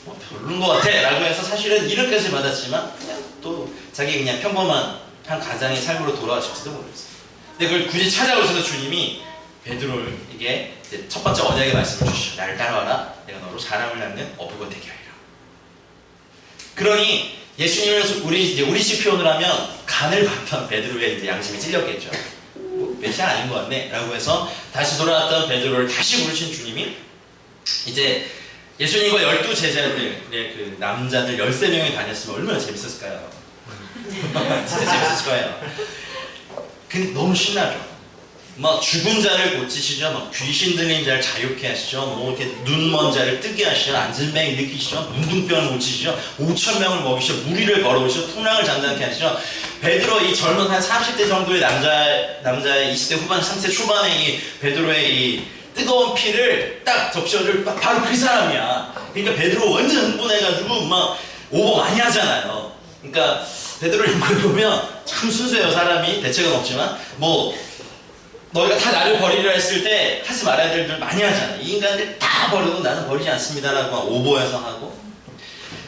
뭐 별론 것 같아 라고 해서 사실은 이름까지 받았지만 그냥 또 자기 그냥 평범한 한 가장의 삶으로 돌아가실지도 모르겠어요. 근데 그걸 굳이 찾아오셔서 주님이 베드로에게 이제 첫 번째 언약의 말씀을 주시죠. 나를 따라와라. 내가 너로 사람을 낳는 어부가 되게 하리라. 그러니 예수님을 우리식 표현을 하면 간을 봤던 베드로의 이제 양심이 찔렸겠죠. 뭐, 메시아 아닌 것 같네 라고 해서 다시 돌아왔던 베드로를 다시 부르신 주님이 이제 예수님과 12 제자들의 그 남자들 13명이 다녔으면 얼마나 재밌었을까요? 진짜 재밌었을 거예요. 근데 너무 신나죠. 막 죽은 자를 고치시죠. 막 귀신 들린 자를 자유케 하시죠. 뭐 이렇게 눈먼 자를 뜨게 하시죠. 안진뱅이 일으키시죠. 문둥병을 고치시죠. 5,000명을 먹이시죠. 무리를 걸어오시죠. 풍랑을 장담케 하시죠. 베드로 이 젊은 한 30대 정도의 남자의 20대 후반, 30대 초반의 이 베드로의 이 뜨거운 피를 딱 적셔줄 바로 그 사람이야. 그러니까 베드로 완전 흥분해가지고 막 오버 많이 하잖아요. 그러니까 베드로 연구를 보면 참 순수해요. 사람이 대책은 없지만 뭐 너희가 다 나를 버리려 했을 때 하지 말아야 될 일 많이 하잖아. 이 인간들 다 버려도 나는 버리지 않습니다라고 막 오버해서 하고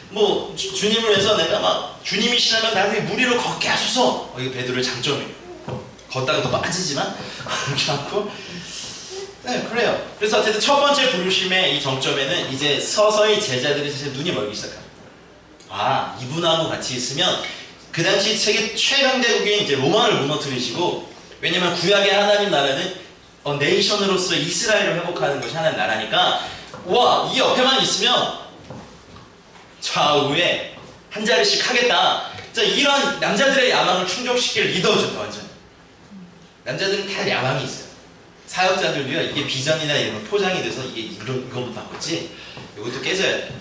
뭐 주님을 위해서 내가 막 주님이시라면 나를 무리로 걷게 하소서. 이게 베드로의 장점이에요. 걷다가 또 빠지지만 그렇게 않고 네 그래요. 그래서 어쨌든 첫 번째 부르심의 이 정점에는 이제 서서히 제자들이 사실 눈이 멀기 시작합니다. 아 이분하고 같이 있으면 그 당시 세계 최강대국인 이제 로마를 무너뜨리시고 왜냐면 구약의 하나님 나라는 네이션으로서 이스라엘을 회복하는 것이 하나님 나라니까 와 이 옆에만 있으면 좌우에 한 자리씩 하겠다. 이런 남자들의 야망을 충족시킬 리더죠. 완전 남자들은 다 야망이 있어요. 사역자들도요. 이게 비전이나 이런 포장이 돼서 이게 이거부터 바꿨지 이것도 깨져야 돼.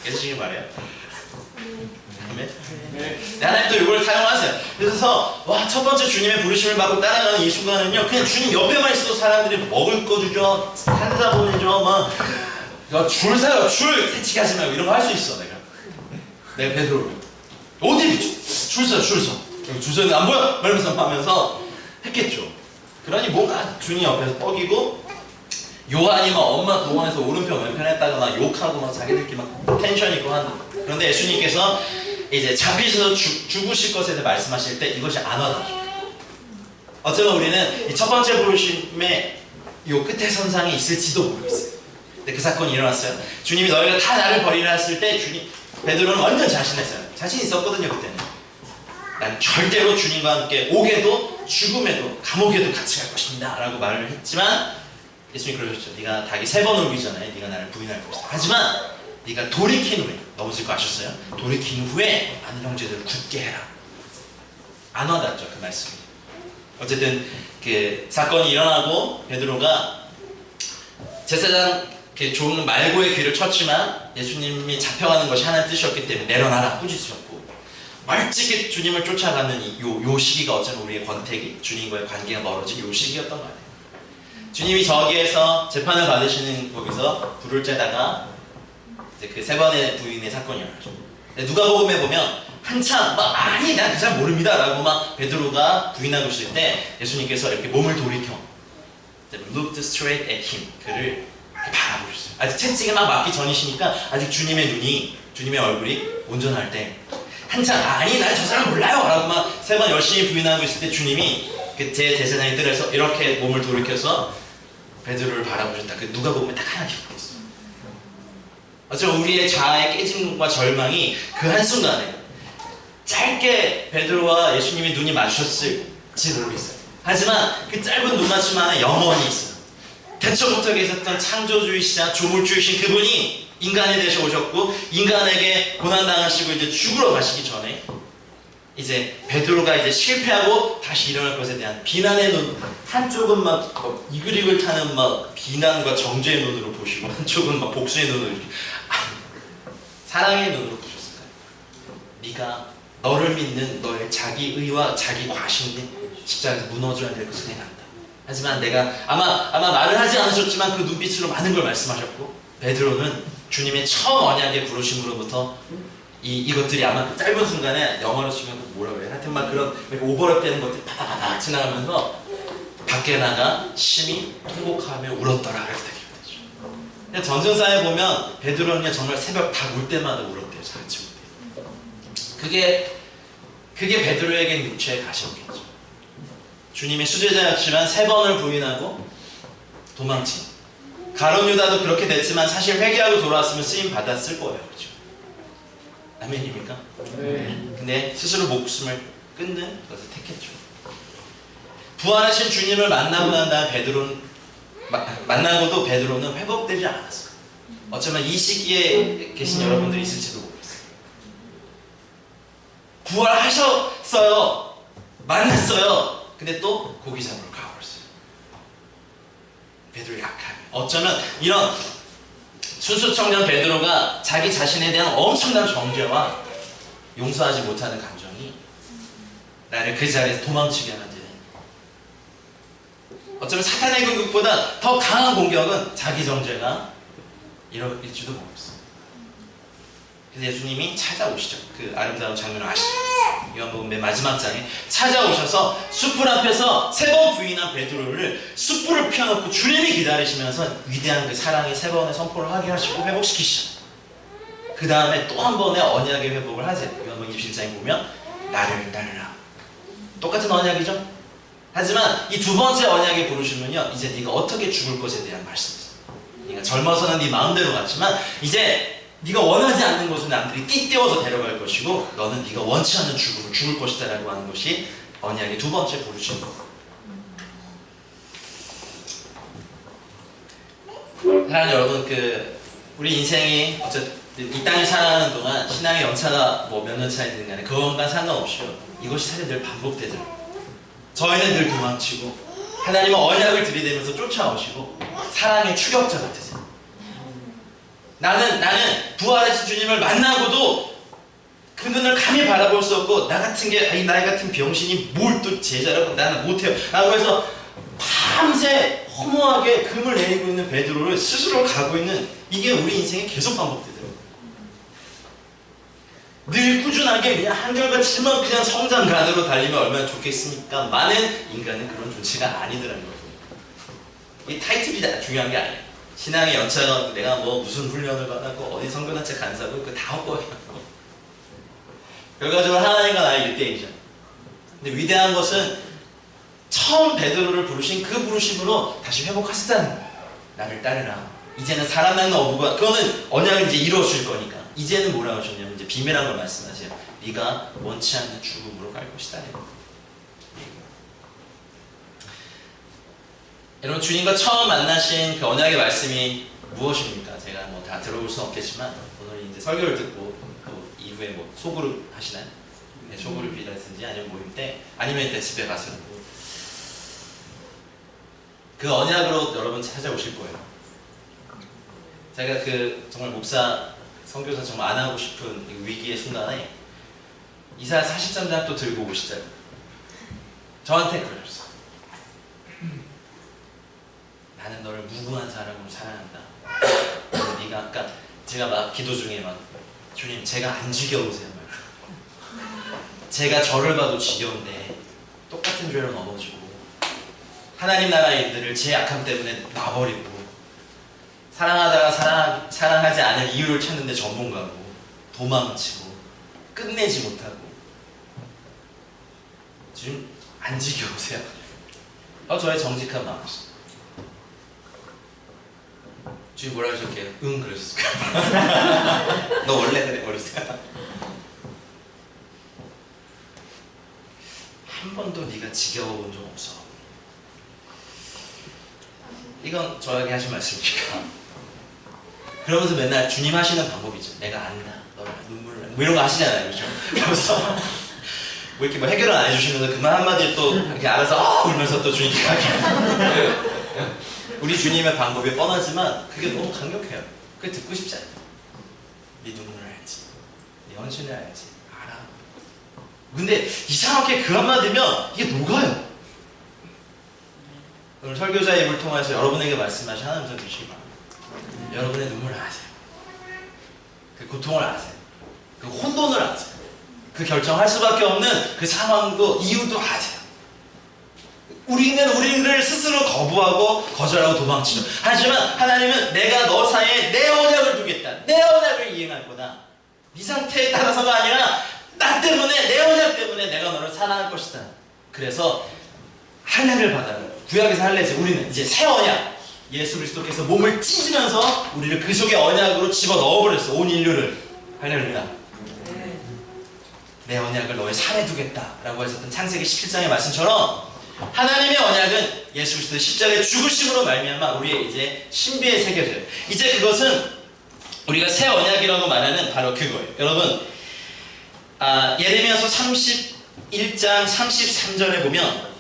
깨지시길 바래요. 네. 하나님도 이걸 사용하세요. 그래서 와 첫 번째 주님의 부르심을 받고 따라가는 이 순간은요 그냥 주님 옆에만 있어도 사람들이 먹을 거 주죠, 산사 보내죠, 막 줄 서요, 줄 새치기 말고 이런 거 할 수 있어. 내가 베드로를 어디 줄 서, 줄 서는 안 보여? 이러면서 하면서 했겠죠. 그러니 뭔가 주님 옆에서 뻐기고 요한이 막 엄마 동원해서 오른편 왼편 했다가 막 욕하고 막 자기들끼리 막 텐션 있고 하는. 그런데 예수님께서 이제 잡히셔서 죽으실 것에 대해 말씀하실 때 이것이 안 와닿아요. 어쩌면 우리는 이 첫 번째 부르심의 요 끝에 선상에 있을지도 모르겠어요. 근데 그 사건이 일어났어요. 주님이 너희가 다 나를 버리라 했을 때 베드로는 완전 자신했어요. 자신 있었거든요 그때는. 난 절대로 주님과 함께 옥에도 죽음에도 감옥에도 같이 갈 것입니다 라고 말을 했지만 예수님이 그러셨죠. 네가 닭이 3번 울기 전에 네가 나를 부인할 것이다. 하지만 네가 돌이킨 후에 넘어질 거 아셨어요? 돌이킨 후에 많은 형제들을 굳게 해라. 안 와닿죠 그 말씀이. 어쨌든 그 사건이 일어나고 베드로가 제사장 좋은 말고의 귀를 쳤지만 예수님이 잡혀가는 것이 하나의 뜻이었기 때문에 내려놔라 꾸짖으셨고 멀찍이 주님을 쫓아가는 요 시기가 어쩌면 우리의 권태기 주님과의 관계가 멀어진 요 시기였던 거 같아요. 주님이 저기에서 재판을 받으시는 거기서 불을 쬐다가 그 3번의 부인의 사건이 일어나죠. 누가복음에 보면 한참 막 아니 난 그 사람 모릅니다 라고 막 베드로가 부인하고 있을 때 예수님께서 이렇게 몸을 돌이켜 looked straight at him. 그를 바라보셨어요. 아직 채찍에 막 맞기 전이시니까 아직 주님의 얼굴이 온전할 때 한참 아니 난 저 사람 몰라요 라고 막 세 번 열심히 부인하고 있을 때 주님이 그 제 제사장의 뜰에서 이렇게 몸을 돌이켜서 베드로를 바라보셨다. 그 누가 보면 딱 하나 기억했어요. 어쩌면 우리의 자아의 깨짐과 절망이 그 한순간에 짧게 베드로와 예수님이 눈이 마주쳤을지 모르겠어요. 하지만 그 짧은 눈 맞춤 안에 영원히 있어요. 태초부터 계셨던 창조주이시자 조물주이신 그분이 인간이 되셔 오셨고 인간에게 고난당하시고 이제 죽으러 가시기 전에 이제 베드로가 이제 실패하고 다시 일어날 것에 대한 비난의 눈, 한쪽은 막 이글이글 타는 막 비난과 정죄의 눈으로 보시고 한쪽은 막 복수의 눈으로 사랑의 눈으로 보셨을까요? 네가 너를 믿는 너의 자기 의와 자기 과신이 십자가에서 무너져야 될 것을 내가 안다. 하지만 내가 아마 말을 하지 않으셨지만 그 눈빛으로 많은 걸 말씀하셨고 베드로는 주님의 처음 언약의 부르심으로부터 이것들이 아마 그 짧은 순간에 영어로 치면 뭐라고 해요? 하여튼 막 그런 오버랩되는 것들이 파다파다 지나가면서 밖에 나가 심히 통곡하며 울었더라 이렇게 기억되죠. 전쟁사에 보면 베드로는 정말 새벽 다 울 때마다 울었대요. 다 같이 울 때. 그게 베드로에겐 육체의 가시였겠죠. 주님의 수제자였지만 3번을 부인하고 도망친. 가룟 유다도 그렇게 됐지만 사실 회개하고 돌아왔으면 쓰임 받았을 거예요. 그렇죠? 아멘입니까? 네. 근데 스스로 목숨을 끊는 것을 택했죠. 부활하신 주님을 만나고 난 다음에 만나고도 베드로는 회복되지 않았어요. 어쩌면 이 시기에 계신 여러분들이 있을지도 모르겠어요. 부활하셨어요. 만났어요. 근데 또 고기 잡으러 가버렸어요. 베드로의 약함. 어쩌면 이런 순수 청년 베드로가 자기 자신에 대한 엄청난 정죄와 용서하지 못하는 감정이 나를 그 자리에서 도망치게 만드는, 어쩌면 사탄의 공격보다 더 강한 공격은 자기 정죄가 일지도 모르겠어요. 그래서 예수님이 찾아오시죠. 그 아름다운 장면을 아시죠? 요한복음 맨 마지막 장에 찾아오셔서 숯불 앞에서 3번 부인한 베드로를 숯불을 펴놓고 주님이 기다리시면서 위대한 그 사랑의 3번의 선포를 하게 하시고 회복시키시죠. 그 다음에 또 한 번의 언약의 회복을 하세요. 요한복음 27장에 보면 나를 따르라. 똑같은 언약이죠. 하지만 이 2번째 언약의 부르심은요, 이제 네가 어떻게 죽을 것에 대한 말씀이죠. 네가 젊어서는 네 마음대로 갔지만 이제 네가 원하지 않는 곳을 남들이 띠떼워서 데려갈 것이고 너는 네가 원치 않는 죽음을 죽을 것이다 라고 하는 것이 언약의 2번째 부르심입니다. 사랑하는 여러분, 우리 인생이 어쨌든 이 땅을 살아가는 동안 신앙의 연차가 뭐 몇 년 차이든 간에 그것과 상관없이요, 이것이 사실 늘 반복되더라고요. 저희는 늘 도망치고 하나님은 언약을 들이대면서 쫓아오시고 사랑의 추격자 같으세요. 나는 부활하신 주님을 만나고도 그 눈을 감히 바라볼 수 없고 나 같은 병신이 뭘 또 제자라고 나는 못해요 라고 해서 밤새 허무하게 금을 내리고 있는 베드로를 스스로 가고 있는, 이게 우리 인생에 계속 반복되더라고요. 늘 꾸준하게 그냥 한결같이만 그냥 성장간으로 달리면 얼마나 좋겠습니까? 많은 인간은 그런 존재가 아니더라는 거죠. 이 타이틀이 중요한 게 아니에요. 신앙의 연차가 내가 뭐 무슨 훈련을 받았고 어디 선교단체 간사고 그거 다 헛거예요. 결과적으로 하나님과 나의 1대1이죠. 근데 위대한 것은 처음 베드로를 부르신 그 부르심으로 다시 회복하셨다는 거예요. 나를 따르라. 이제는 사람 낳는 어부가, 그거는 언약을 이제 이루어 줄 거니까. 이제는 뭐라고 하셨냐면 이제 비밀한 걸 말씀하세요. 네가 원치 않는 죽음으로 갈 것이다. 여러분, 주님과 처음 만나신 그 언약의 말씀이 무엇입니까? 제가 뭐 다 들어볼 수는 없겠지만 오늘 이제 설교를 듣고 또 이후에 뭐 소그룹 하시나요? 네, 소그룹이라든지 아니면 모임 때 아니면 이제 집에 가서 그 언약으로 여러분 찾아오실 거예요. 제가 정말 목사, 선교사 정말 안 하고 싶은 위기의 순간에 이사야 43장 또 들고 오시잖아요. 저한테 그러셨어요. 나는 너를 무고한 사람으로 사랑한다. 네가 아까 제가 막 기도 중에 막 주님 제가 안 지겨우세요? 제가 저를 봐도 지겨운데 똑같은 죄로 넘어지고 하나님 나라인들을 제 약함 때문에 놔버리고 사랑하다가 사랑하지 않을 이유를 찾는데 전문가고 도망치고 끝내지 못하고 지금 안 지겨우세요? 저의 정직한 마음이죠. 주님 뭐라 하셨게요? 응 그랬을 거야. 너 원래 그래 어렸을 거야. 한 번도 네가 지겨워 본 적 없어. 이건 저에게 하신 말씀이니까. 그러면서 맨날 주님 하시는 방법이죠. 내가 안다. 너 눈물 나. 뭐 이런 거 하시잖아요. 그렇죠? 그러면서 뭐 이렇게 뭐 해결은 안 해주시면서 그만 한마디 또 이렇게 알아서 울면서 또 주님께 하게. 우리 주님의 방법이 뻔하지만 그게 너무 강력해요. 그게 듣고 싶지 않아요. 네 눈물을 알지. 네 헌신을 알지. 알아. 근데 이상하게 그 한마디면 이게 녹아요. 오늘 설교자의 입을 통해서 여러분에게 말씀하신 하나님 전 주시기 바랍니다. 여러분의 눈물을 아세요. 그 고통을 아세요. 그 혼돈을 아세요. 그 결정할 수밖에 없는 그 상황도 이유도 아세요. 우리는 우리를 스스로 거부하고 거절하고 도망치죠. 하지만 하나님은 내가 너 사이에 내 언약을 두겠다. 내 언약을 이행할 거다. 네 상태에 따라서가 아니라 나 때문에 내 언약 때문에 내가 너를 사랑할 것이다. 그래서 할례를 받아요. 구약에서 할례지. 우리는 이제 새 언약. 예수 그리스도께서 몸을 찢으면서 우리를 그 속에 언약으로 집어 넣어버렸어. 온 인류를. 할렐루야. 내 언약을 너의 살에 두겠다라고 하셨던 창세기 17장의 말씀처럼 하나님의 언약은 예수 그리스도의 십자가의 죽으심으로 말미암아 우리의 이제 신비에 새겨져요. 이제 그것은 우리가 새 언약이라고 말하는 바로 그거예요. 여러분 예레미야서 31장 33절에 보면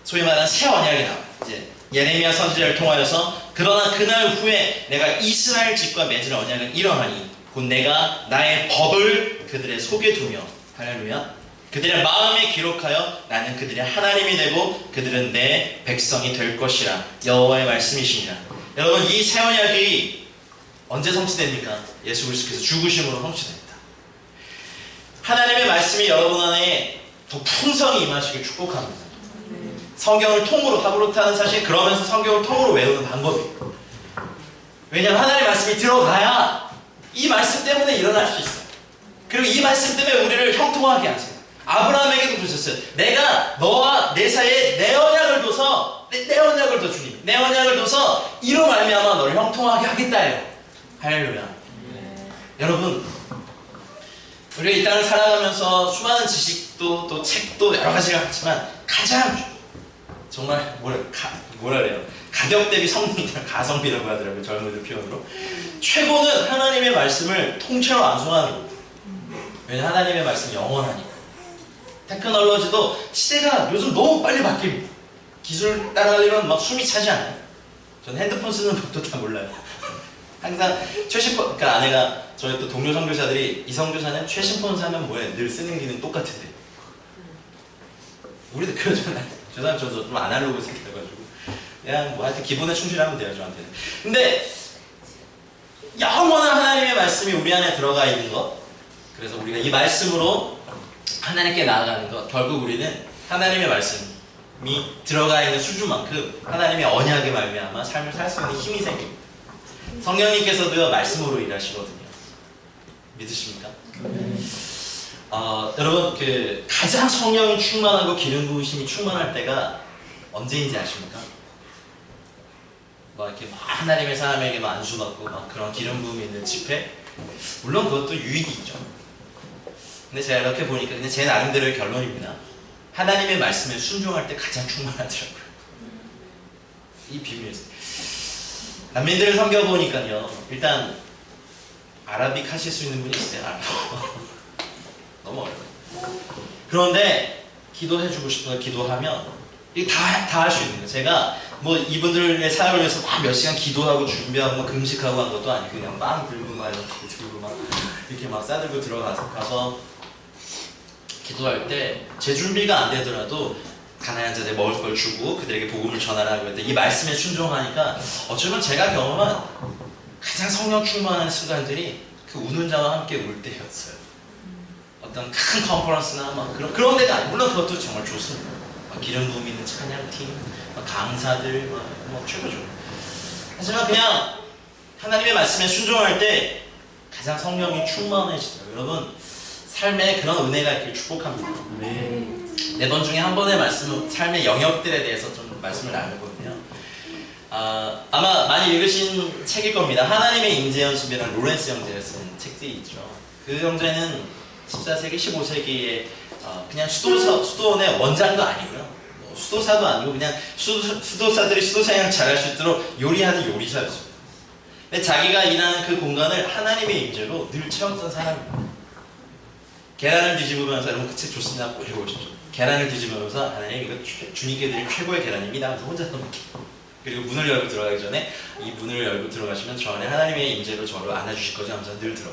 소위 말하는 새 언약이 나와요. 이제 예레미야 선지자를 통하여서 그러나 그날 후에 내가 이스라엘 집과 맺을 언약은 이러하니 곧 내가 나의 법을 그들의 속에 두며 할렐루야 그들의 마음에 기록하여 나는 그들의 하나님이 되고 그들은 내 백성이 될 것이라 여호와의 말씀이시니라. 여러분 이 새 언약이 언제 성취됩니까? 예수 그리스도께서 죽으심으로 성취됩니다. 하나님의 말씀이 여러분 안에 더 풍성히 임하시길 축복합니다. 성경을 통으로 하브로타는 사실 그러면서 성경을 통으로 외우는 방법이에요. 왜냐하면 하나님의 말씀이 들어가야 이 말씀 때문에 일어날 수 있어요. 그리고 이 말씀 때문에 우리를 형통하게 하세요. 아브라함에게도 그러셨어요. 내가 너와 내 사이에 내 언약을 둬서 내 언약을 둬 주님 내 언약을 둬서 이로 말미암아 너를 형통하게 하겠다예요. 할렐루야. 여러분 우리가 이 땅을 살아가면서 수많은 지식도 또 책도 여러 가지가 있지만 가장 정말 뭐라 그래요? 가격 대비 성능이다. 가성비라고 하더라고요. 젊은이들 표현으로. 최고는 하나님의 말씀을 통째로 암송하는 겁니다. 왜냐하면 하나님의 말씀이 영원하니까. 테크놀로지도 시대가 요즘 너무 빨리 바뀝니다. 기술 따라가려면 막 숨이 차지 않아요. 전 핸드폰 쓰는 법도 다 몰라요. 항상 최신폰, 그러니까 아내가 저희 또 동료 선교사들이 이 선교사는 최신폰 사면 뭐해? 늘 쓰는 기능 똑같은데. 우리도 그러잖아요. 저 사람 저도 좀 아날로그 생겨가지고 그냥 뭐 하여튼 기본에 충실하면 돼요 저한테는. 근데 영원한 하나님의 말씀이 우리 안에 들어가 있는 것, 그래서 우리가 이 말씀으로 하나님께 나아가는 것, 결국 우리는 하나님의 말씀이 들어가 있는 수준만큼 하나님의 언약에 말미암아 삶을 살 수 있는 힘이 생깁니다. 성령님께서도요 말씀으로 일하시거든요. 믿으십니까? 여러분 그 가장 성령이 충만하고 기름 부으심이 충만할 때가 언제인지 아십니까? 막 이렇게 막 하나님의 사람에게 막 안수받고 막 그런 기름 부음이 있는 집회, 물론 그것도 유익이 있죠. 근데 제가 이렇게 보니까 그냥 제 나름대로의 결론입니다. 하나님의 말씀에 순종할 때 가장 충만하더라고요. 이 비밀이에요. 난민들을 섬겨보니까요, 일단 아라빅 하실 수 있는 분이 있어요. 너무 어려워요. 그런데 기도해주고 싶어서 기도하면 이게 다 할 수 있는 거예요. 제가 뭐 이분들의 사역을 위해서 막 몇 시간 기도하고 준비하고 막 금식하고 한 것도 아니고 그냥 빵 들고 막 이렇게 들고 막 이렇게 막 싸들고 들어가서 기도할 때 제 준비가 안 되더라도 가난한 자들에 먹을 걸 주고 그들에게 복음을 전하라고 했는데 이 말씀에 순종하니까 어쩌면 제가 경험한 가장 성령 충만한 순간들이 그 우는 자와 함께 울 때였어요. 어떤 큰 컨퍼런스나 막 그런 데가 아니고, 물론 그것도 정말 좋습니다. 기름 부음 있는 찬양팀, 강사들, 최고죠. 하지만 그냥 하나님의 말씀에 순종할 때 가장 성령이 충만해지더라고요. 여러분, 삶에 그런 은혜가 있길 축복합니다. 네 번 중에 한 번의 말씀은 삶의 영역들에 대해서 좀 말씀을 나누거든요. 아마 많이 읽으신 책일 겁니다. 하나님의 임재 연습이라는 로렌스 형제가 쓴 책들이 있죠. 그 형제는 14세기, 15세기에 그냥 수도원의 원장도 아니고요. 수도사도 아니고 그냥 수도사들이 수도사냥 잘할 수 있도록 요리하는 요리사였습니다. 근데 자기가 일하는 그 공간을 하나님의 임재로 늘 채웠던 사람입니다. 계란을 뒤집으면서, 여러분 그 책 좋습니다. 한번 읽어보십시오. 계란을 뒤집으면서 하나님 이거 주님께 드릴 최고의 계란입니다 하면서 혼자 먹기. 그리고 문을 열고 들어가기 전에 이 문을 열고 들어가시면 저 안에 하나님의 임재로 저를 안아주실 거죠 하면서 늘 들어.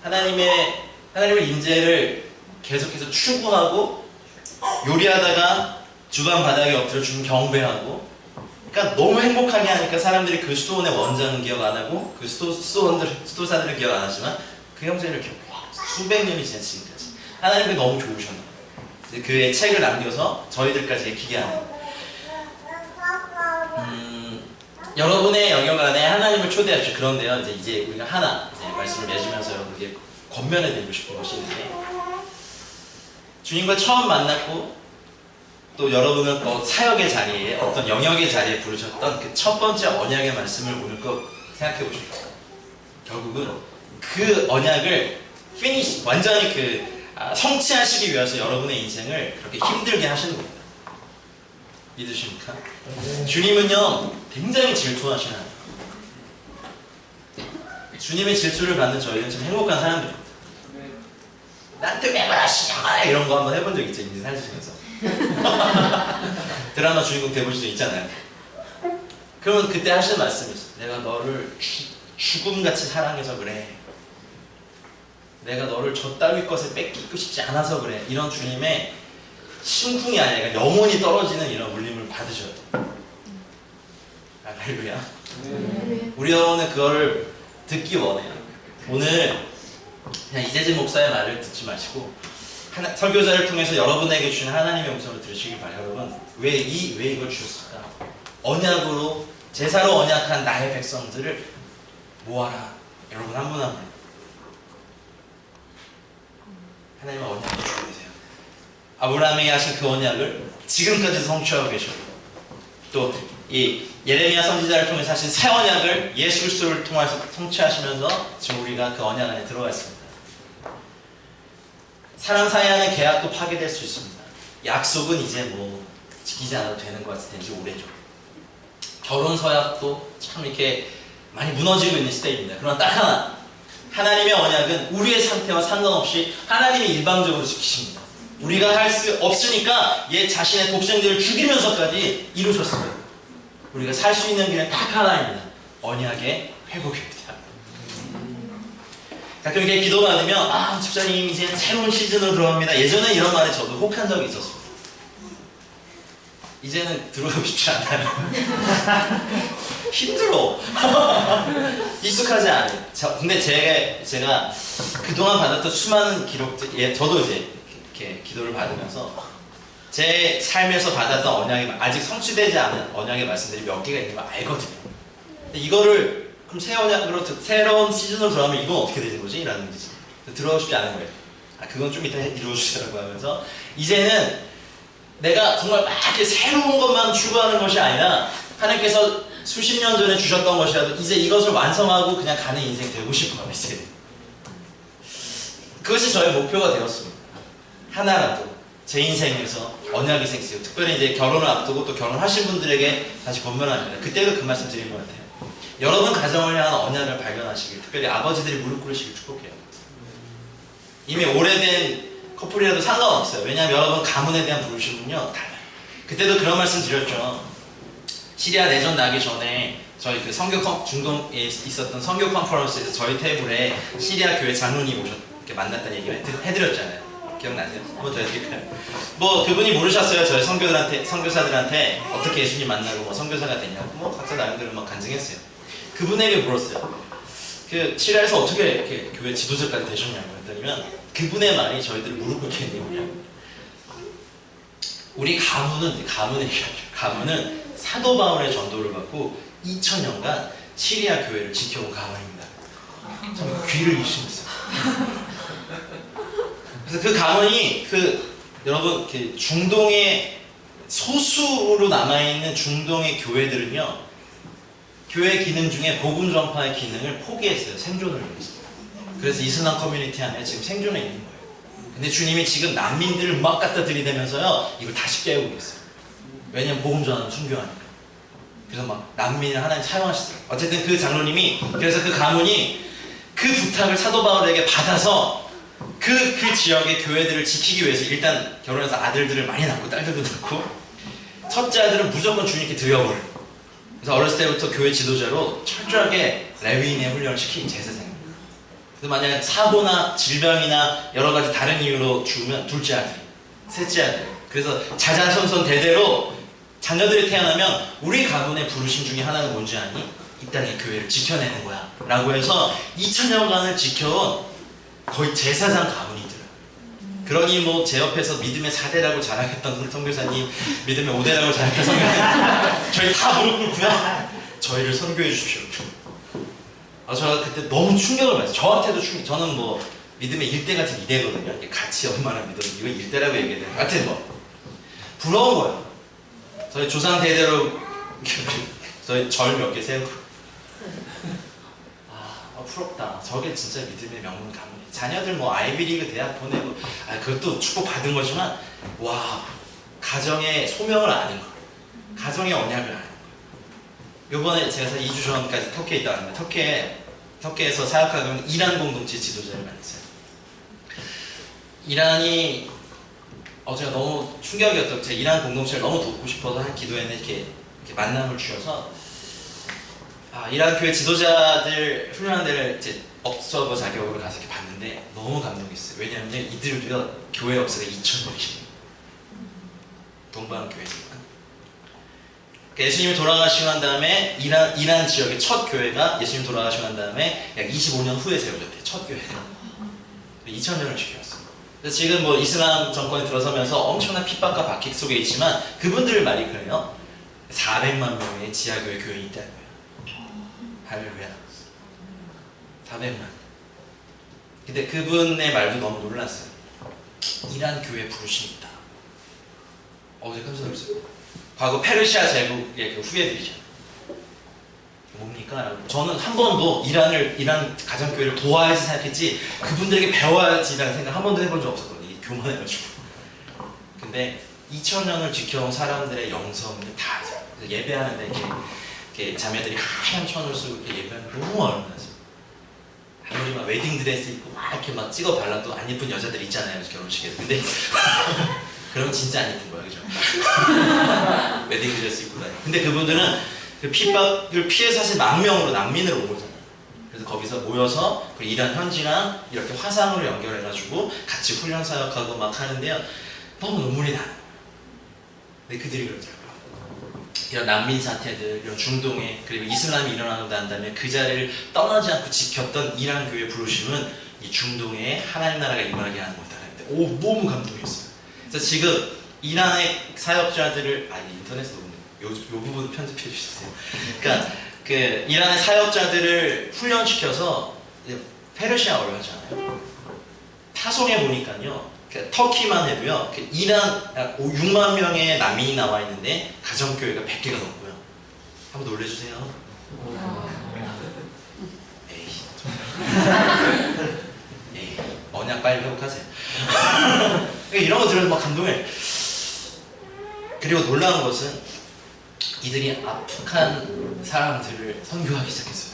하나님의 임재를 계속해서 추구하고 요리하다가 주방 바닥에 엎드려 주님 경배하고, 그러니까 너무 행복하게 하니까 사람들이 그 수도원의 원장은 기억 안 하고 그 수도사들은 기억 안 하지만 그 형제를 기억해요. 수백 년이 지난 지금까지 하나님께 너무 좋으셨나 봐요. 그의 책을 남겨서 저희들까지 익히게 하는. 여러분의 영역 안에 하나님을 초대하십시오. 그런데요, 이제 우리가 하나 말씀을 맺으면서 여러분에게 권면해 드리고 싶은 것이 있는데, 주님과 처음 만났고 또 여러분은 사역의 자리에 어떤 영역의 자리에 부르셨던 그 첫 번째 언약의 말씀을 오늘 꼭 생각해 보십시오. 결국은 그 언약을 완전히 성취하시기 위해서 여러분의 인생을 그렇게 힘들게 하시는 겁니다. 믿으십니까? 주님은요 굉장히 질투하시는 하나님. 주님의 질투를 받는 저희는 참 행복한 사람들입니다. 나한테 왜 그러시냐 이런 거 한번 해본 적 있죠, 인생 살시면서. 드라마 주인공 돼볼 수도 있잖아요. 그러면 그때 하시는 말씀이 있어요. 내가 너를 죽음같이 사랑해서 그래. 내가 너를 저 따위 것에 뺏기고 싶지 않아서 그래. 이런 주님의 심쿵이 아니라 그러니까 영혼이 떨어지는 이런 울림을 받으셔야 돼요. 할렐루야. 우리 영혼은 그거를 듣기 원해요. 오늘 그냥 이재진 목사의 말을 듣지 마시고 설교자를 통해서 여러분에게 주신 하나님의 음성을 들으시길 바라요. 여러분, 왜 이걸 주셨을까? 언약으로, 제사로 언약한 나의 백성들을 모아라. 여러분 한 분 한 분 하나님의 언약을 주고 계세요. 아브라함에게 하신 그 언약을 지금까지 성취하고 계시고, 또 이 예레미야 선지자를 통해서 하신 새 언약을 예수 그리스도를 통해서 성취하시면서 지금 우리가 그 언약 안에 들어가 있습니다. 사람 사이에 하는 계약도 파괴될 수 있습니다. 약속은 이제 지키지 않아도 되는 것 같을 텐지 오래죠. 결혼 서약도 참 이렇게 많이 무너지고 있는 시대입니다. 그러나 딱 하나, 하나님의 언약은 우리의 상태와 상관없이 하나님이 일방적으로 지키십니다. 우리가 할 수 없으니까 자신의 독생들을 죽이면서까지 이루셨습니다. 우리가 살 수 있는 길은 딱 하나입니다. 언약의 회복입니다. 가끔 이렇게 기도받으면 집사님 이제 새로운 시즌으로 들어갑니다. 예전에 이런 말에 저도 혹한 적이 있었습니다. 이제는 들어가고 싶지 않아요. 힘들어. 익숙하지 않아요. 근데 제가 그동안 받았던 수많은 기록들, 저도 이제 이렇게 기도를 받으면서 제 삶에서 받았던 언약이 아직 성취되지 않은 언약의 말씀들이 몇 개가 있는 걸 알거든요. 근데 이거를 그럼 새 언약으로 새로운 시즌으로 들어가면 이건 어떻게 되는 거지? 라는 거지. 들어가고 싶지 않은 거예요. 그건 좀 이따 이루어주시라고 하면서 이제는 내가 정말 막 이렇게 새로운 것만 추구하는 것이 아니라 하나님께서 수십 년 전에 주셨던 것이라도 이제 이것을 완성하고 그냥 가는 인생 되고 싶어요. 이제 그것이 저의 목표가 되었습니다. 하나라도 제 인생에서 언약이 생기세요. 특별히 이제 결혼을 앞두고 또 결혼하신 분들에게 다시 권면합니다. 그때도 그 말씀 드린 것 같아요. 여러분 가정을 향한 언약을 발견하시길, 특별히 아버지들이 무릎 꿇으시길 축복해요. 이미 오래된 커플이라도 상관없어요. 왜냐하면 여러분 가문에 대한 부르심은요 달라요. 그때도 그런 말씀 드렸죠. 시리아 내전 나기 전에 저희 그 중동에 있었던 선교 컨퍼런스에서 저희 테이블에 시리아 교회 장로님 이렇게 만났다는 얘기를 해드렸잖아요. 기억나세요? 한번 더 해드릴까요? 그분이 물으셨어요. 저희 선교사들한테 어떻게 예수님 만나고 선교사가 되냐고 각자 나름대로 간증했어요. 그분에게 물었어요. 그 시리아에서 어떻게 이렇게 교회 지도자까지 되셨냐고 했더니면 그분의 말이 저희들 무릎 꿇게 했냐고. 우리 가문은 사도 바울의 전도를 받고 2000년간 시리아 교회를 지켜온 가문입니다. 참 귀를 유심했어요. 그래서 그 가문이 여러분 중동의 소수로 남아있는 중동의 교회들은요, 교회 기능 중에 복음 전파의 기능을 포기했어요. 생존을 위해서. 그래서 이슬람 커뮤니티 안에 지금 생존해 있는 거예요. 근데 주님이 지금 난민들을 막 갖다 들이대면서요, 이걸 다시 깨우고 있어요. 왜냐면 복음 전하는 순교하니까. 그래서 막 난민을 하나님 사용하시더라고요. 어쨌든 그 장로님이, 그래서 그 가문이 그 부탁을 사도 바울에게 받아서 그 지역의 교회들을 지키기 위해서 일단 결혼해서 아들들을 많이 낳고 딸들도 낳고, 첫째 아들은 무조건 주님께 드려버려요. 그래서 어렸을 때부터 교회 지도자로 철저하게 레위인의 훈련을 시킨 제사장입니다. 그래서 만약 사고나 질병이나 여러 가지 다른 이유로 죽으면 둘째 아들, 셋째 아들. 그래서 자자손손 대대로 자녀들이 태어나면 우리 가문의 부르심 중에 하나는 뭔지 아니? 이 땅의 교회를 지켜내는 거야 라고 해서 2000년간을 지켜온 거의 제사장 가문이더라. 그러니 뭐 제 옆에서 믿음의 4대라고 자랑했던 선교사님, 믿음의 5대라고 자랑했던 선교사님, 저희 다 무릎 꿇고요, 저희를 선교해 주십시오. 제가 그때 너무 충격을 받았어요. 저한테도 충격. 저는 뭐 믿음의 1대 같은 2대거든요. 같이 얼마나 믿어도 이거 1대라고 얘기해야 돼요. 하여튼 뭐 부러운 거예요. 저희 조상 대대로 저희 절 몇 개 세우고, 부럽다. 저게 진짜 믿음의 명문 가문. 자녀들 뭐 아이비리그 대학 보내고, 그것도 축복 받은 거지만, 와, 가정의 소명을 아는 거, 가정의 언약을 아는 거. 요번에 제가 2주 전까지 터키에 있다 왔는데, 터키에서 사역하고 있는 이란 공동체 지도자를 만났어요. 이란이 제가 너무 충격이었던, 제가 이란 공동체를 너무 돕고 싶어서 한 기도회는 이렇게 만남을 주셔서, 이란 교회 지도자들 훈련하는 데를 이제 업서버 자격으로 가서 이렇게 봤는데 너무 감동했어요. 왜냐하면 이들도요, 교회 역사가 2000년이에요. 동방 교회지만. 예수님이 돌아가시고 난 다음에 이란 지역의 첫 교회가 예수님 돌아가시고 난 다음에 약 25년 후에 세워졌대요. 첫 교회가. 2000년을 지켜왔어요. 그래서 지금 뭐 이슬람 정권이 들어서면서 엄청난 핍박과 박해 속에 있지만 그분들 말이 그래요. 400만 명의 지하교회 교인이 있다는 거예요. 할렐루야. 400만. 근데 그분의 말도 너무 놀랐어요. 이란 교회 부르심이 있다. 제가 깜짝 놀랐어요. 과거 페르시아 제국의 그 후예들이죠. 뭡니까? 저는 한 번도 이란 가정교회를 도와야지 생각했지, 그분들에게 배워야지라는 생각 한 번도 해본 적 없었거든요. 이게 교만해가지고. 근데 2000년을 지켜온 사람들의 영성을 다 알아요. 예배하는데 이렇게 자매들이 하얀 천을 쓰고 이렇게 예배하는 너무 아름다워요. 아무리 막 웨딩드레스 입고 막 이렇게 막 찍어 발라도 안 예쁜 여자들 있잖아요, 결혼식에서. 근데 그러면 진짜 안 예쁜 거야, 그죠? 웨딩드레스 입고 다니. 근데 그분들은 그 핍박을 피해 사실 망명으로 난민으로 온 거잖아요. 그래서 거기서 모여서 그 이란 현지랑 이렇게 화상으로 연결해가지고 같이 훈련 사역하고 막 하는데요, 너무 눈물이 나는 거예요. 근데 그들이 그러더라고요. 이런 난민 사태들, 이런 중동에, 그리고 이슬람이 일어나고 난 다음에 그 자리를 떠나지 않고 지켰던 이란 교회 부르심은 이 중동에 하나님 나라가 임하게 하는 거다. 근데 너무 감동이었어요. 그래서 지금 이란의 사역자들을 인터넷에 요 부분 편집해 주셨어요. 그러니까 그 이란의 사역자들을 훈련시켜서 페르시아어를 하잖아요. 파송해 보니까요, 터키만 해도요, 이란 6만 명의 난민이 나와 있는데 가정교회가 100개가 넘고요. 한번 놀래주세요. 에이, 언약 빨리 회복하세요. 이런 거 들어서 막 감동해. 그리고 놀라운 것은 이들이 아프간 사람들을 선교하기 시작했어요.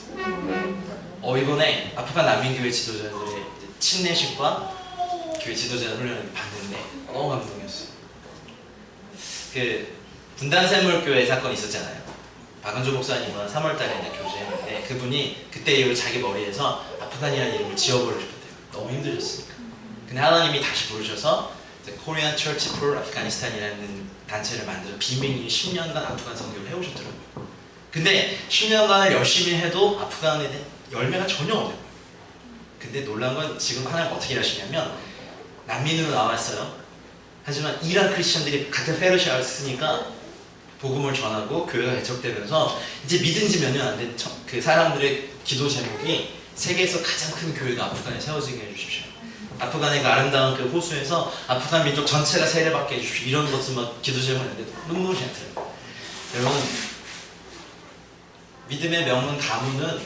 이번에 아프간 난민교회 지도자들의 침례식과 교회 지도자 훈련을 봤는데 너무 감동이었어요. 그 분단샘물교회 사건이 있었잖아요. 박은조 목사님은 3월달에 교제했는데 그분이 그때 이후로 자기 머리에서 아프간이라는 이름을 지워버리고 싶었대요. 너무 힘드셨으니까. 근데 하나님이 다시 부르셔서 코리안 처치 폴 아프가니스탄이라는 단체를 만들어 비밀리에 10년간 아프간 선교를 해오셨더라고요. 근데 10년간을 열심히 해도 아프간에 대한 열매가 전혀 없는 거예요. 근데 놀란 건 지금 하나님 어떻게 하시냐면, 난민으로 나왔어요. 하지만 이란 크리스천들이 같은 페르시아를 쓰니까 복음을 전하고 교회가 개척되면서 이제 믿은 지 몇 년 안 된 그 사람들의 기도 제목이 세계에서 가장 큰 교회가 아프간에 세워지게 해주십시오. 아프간의 그 아름다운 그 호수에서 아프간 민족 전체가 세례받게 해주십시오. 이런 것을 막 기도 제목인데 눈물이 안 들어요. 여러분, 믿음의 명문 가문은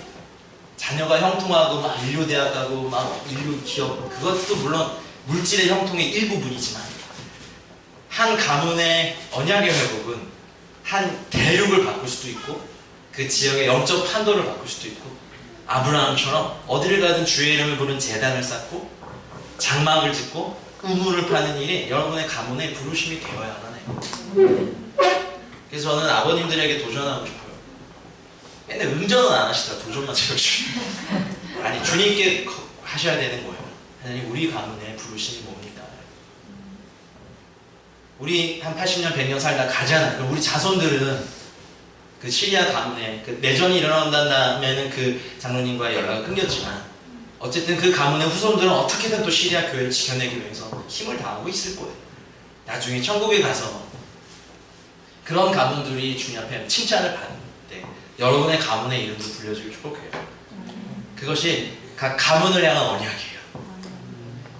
자녀가 형통하고 막 인류대학 가고 막 인류 기업, 그것도 물론 물질의 형통의 일부분이지만 한 가문의 언약의 회복은 한 대륙을 바꿀 수도 있고 그 지역의 영적 판도를 바꿀 수도 있고 아브라함처럼 어디를 가든 주의 이름을 부른 제단을 쌓고 장막을 짓고 우물을 파는 일이 여러분의 가문의 부르심이 되어야만 해요. 그래서 저는 아버님들에게 도전하고 싶어요. 맨날 응전은 안 하시더라. 도전만 채워주시고 아니 주님께 하셔야 되는 거예요. 하나님, 우리 가문의 부르심이 뭡니까? 우리 한 80년 100년 살다 가잖아요. 그럼 우리 자손들은 그 시리아 가문에 그 내전이 일어난다면은 그 장로님과의 연락을 끊겼지만 어쨌든 그 가문의 후손들은 어떻게든 또 시리아 교회를 지켜내기 위해서 힘을 다하고 있을 거예요. 나중에 천국에 가서 그런 가문들이 주님 앞에 칭찬을 받을 때 여러분의 가문의 이름도 불려주길 축복해요. 그것이 각 가문을 향한 언약이에요.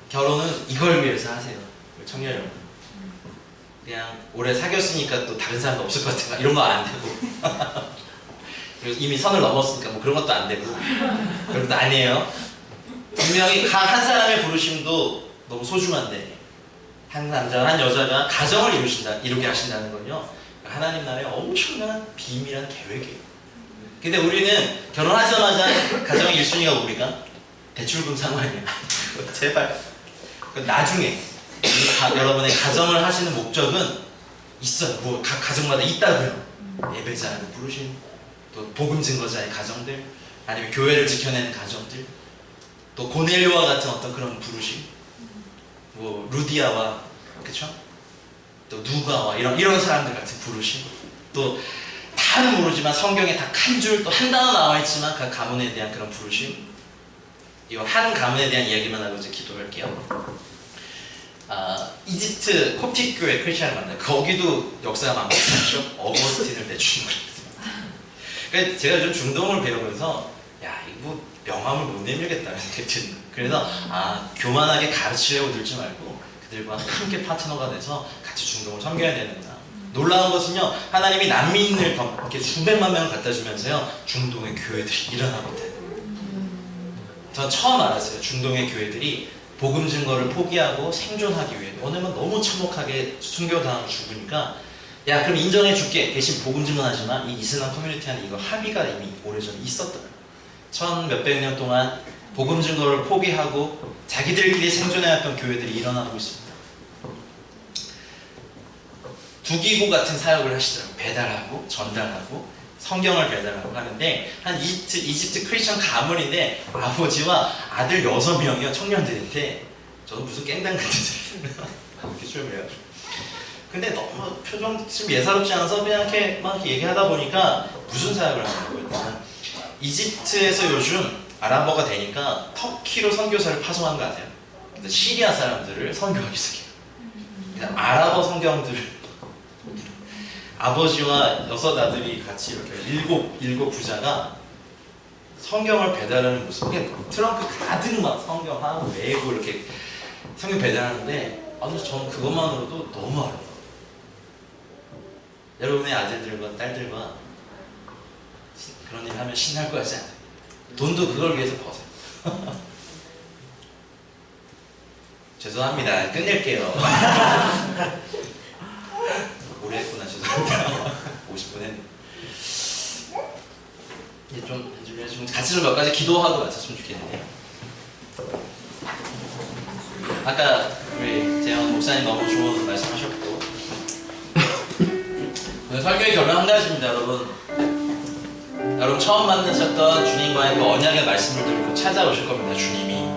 결혼은 이걸 위해서 하세요. 청년 여러분. 그냥 오래 사귀었으니까 또 다른 사람도 없을 것 같아. 이런 거 안 되고. 그리고 이미 선을 넘었으니까 뭐 그런 것도 안 되고. 그런 것도 아니에요. 분명히 각 한 사람의 부르심도 너무 소중한데 한 남자와 한 여자가 가정을 이루게 하신다는 건요, 하나님 나라의 엄청난 비밀한 계획이에요. 근데 우리는 결혼하자마자 가정의 1순위가 뭡니까? 대출금 상환이야. 제발. 나중에 여러분의 가정을 하시는 목적은 있어요. 뭐 각 가정마다 있다고요. 예배자를 부르신, 또 복음 증거자의 가정들, 아니면 교회를 지켜내는 가정들, 또 고넬료와 같은 어떤 그런 부르심, 뭐 루디아와, 그쵸? 또 누가와 이런 사람들 같은 부르심, 또 다는 모르지만 성경에 딱 한 줄 또 한 단어 나와 있지만 그 가문에 대한 그런 부르심. 이거 한 가문에 대한 이야기만 하고 이제 기도할게요. 이집트 콥틱 교회 크리스천을 만나요. 거기도 역사가 많거든요. 어거스틴을 내주는 거예요. 그러니까 제가 요즘 중동을 배우면서 야, 이거 뭐 명함을 못 내밀겠다 이렇게 드는 거예요. 그래서 교만하게 가르치려고 들지 말고 그들과 함께 파트너가 돼서 같이 중동을 섬겨야 되는구나. 놀라운 것은요, 하나님이 난민을 이렇게 수백만 명을 갖다 주면서요, 중동의 교회들이 일어나고 있다는 거예요. 전 처음 알았어요. 중동의 교회들이 복음 증거를 포기하고 생존하기 위해, 왜냐면 너무 참혹하게 순교당하고 죽으니까, 야 그럼 인정해 줄게, 대신 복음 증거하지만 이 이슬람 커뮤니티 안에 이거 합의가 이미 오래전에 있었더라고요. 천 몇백 년 동안 복음 증거를 포기하고 자기들끼리 생존해왔던 교회들이 일어나고 있습니다. 두기고 같은 사역을 하시더라고요. 배달하고 전달하고 성경을 배달하고 하는데, 한 이집트 크리스천 가문인데 아버지와 아들 6명이요, 청년들인데 저는 무슨 깽당 같은 소리 이렇게 수염을 해가지고, 근데 너무 표정 좀 예사롭지 않아서 그냥 이렇게 막 얘기하다 보니까 무슨 사역을 하냐고 했더니, 이집트에서 요즘 아랍어가 되니까 터키로 선교사를 파송한 거 아세요? 시리아 사람들을 선교하기 시작해요. 아랍어 성경들을 아버지와 6 아들이 같이 이렇게 일곱 부자가 성경을 배달하는 모습, 트렁크 가득 막 성경하고 메고 이렇게 성경 배달하는데, 저는 그것만으로도 너무 아름다워요. 여러분의 아들들과 딸들과 그런 일 하면 신날 거 같지 않아요? 돈도 그걸 위해서 버세요. 죄송합니다. 끝낼게요. 오래 했구나. 죄송합니다. 50분 했네. 이제 좀 같이 좀 몇 가지 기도하고 마쳤으면 좋겠는데요. 아까 우리 재현 목사님 너무 좋은 말씀하셨고, 오늘 설교의 결론 한 가지입니다. 여러분 처음 만나셨던 주님과의 그 언약의 말씀을 들고 찾아오실 겁니다. 주님이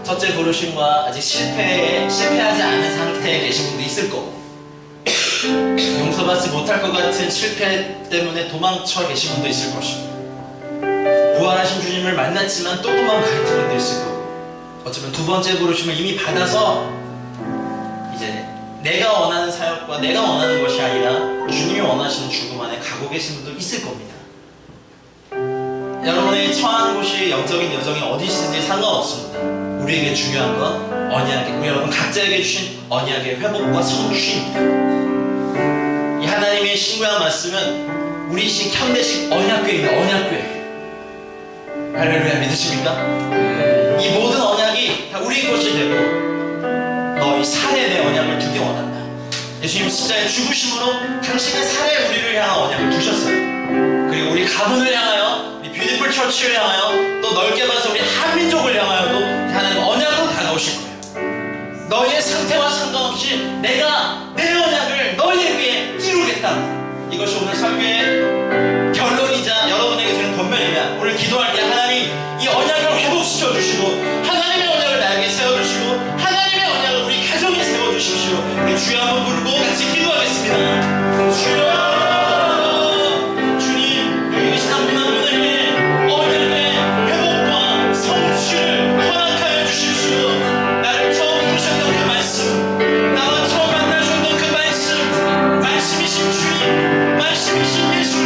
첫째 부르심과 아직 실패하지 않은 상태에 계신 분도 있을 거고, 용서받지 못할 것 같은 실패 때문에 도망쳐 계신 분도 있을 것이고, 부활하신 주님을 만났지만 또 도망갈 분도 있을 거고, 어쩌면 두 번째 부르심을 이미 받아서 이제 내가 원하는 사역과 내가 원하는 것이 아니라 주님이 원하시는 죽음 안에 가고 계신 분도 있을 겁니다. 여러분의 처한 곳이 영적인 여정이 어디시든지 상관없습니다. 우리에게 중요한 건 언약의, 우리 여러분 각자에게 주신 언약의 회복과 성취입니다. 이 하나님의 신구한 말씀은 우리식 현대식 언약궤입니다. 언약궤. 할렐루야, 믿으십니까? 이 모든 언약이 다 우리 것이 되고 너희 살에 내 언약을 두기 원한다. 예수님 십자가의 죽으심으로 당신의 살에 우리를 향한 언약을 두셨어요. 그리고 우리 가문을 향하여, 우리 뷰티풀 처치를 향하여, 또 넓게 봐서 우리 한민족을 향하여도 하나님 언약으로 다가오실 거예요. 너희의 상태와 상관없이 내가 내 언약을 너희에게 이루겠다. 이것이 오늘 설교의 결론이자 여러분에게 드리는 권면입니다. 오늘 기도할 때 하나님 이 언약을 회복시켜 주시고 하나님의 언약을 나에게 세워주시고 하나님의 언약을 우리 가정에 세워주십시오. 우리 주여 한번 부르고 같이 기도하겠습니다. 주여, 주님, 여기 계신 한 분 한 분에게 언약의 회복과 성취를 허락하여 주십시오. 나를 처음 부르셨던 그 말씀, 나와 처음 만나셨던 그 말씀, 말씀이신 주님, 말씀이신 예수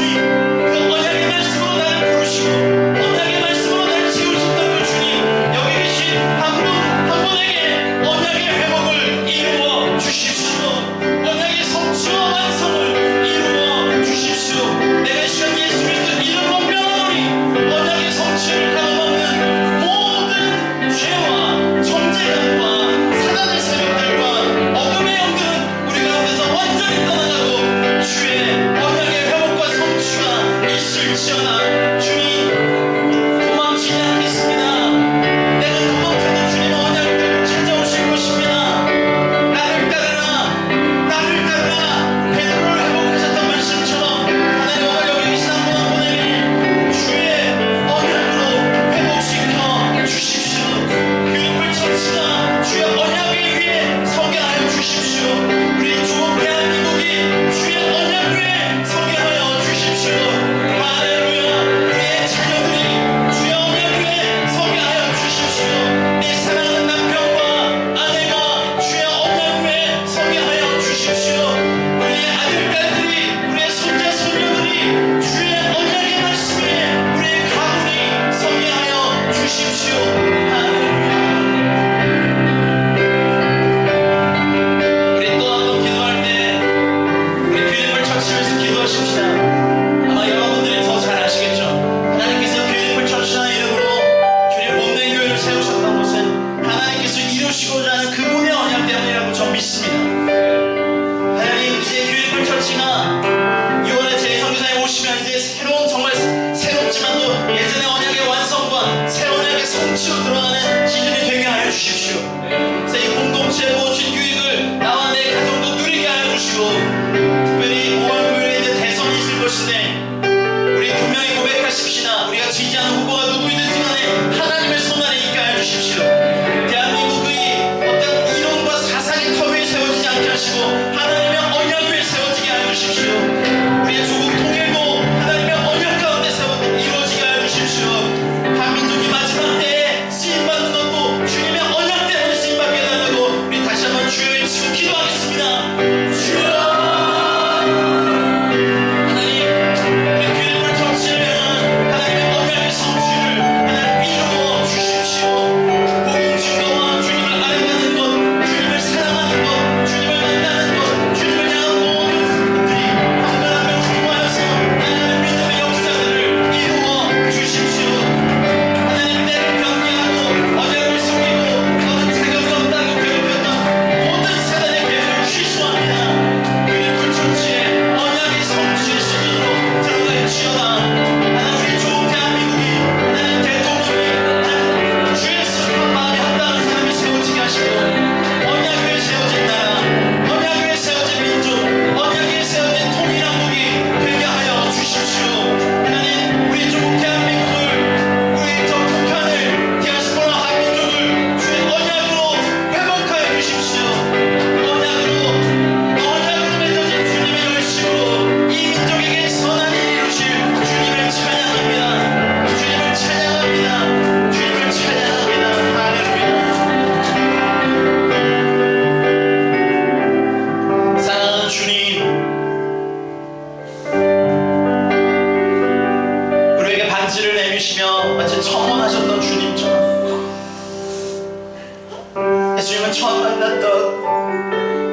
예수님은 처음 만났던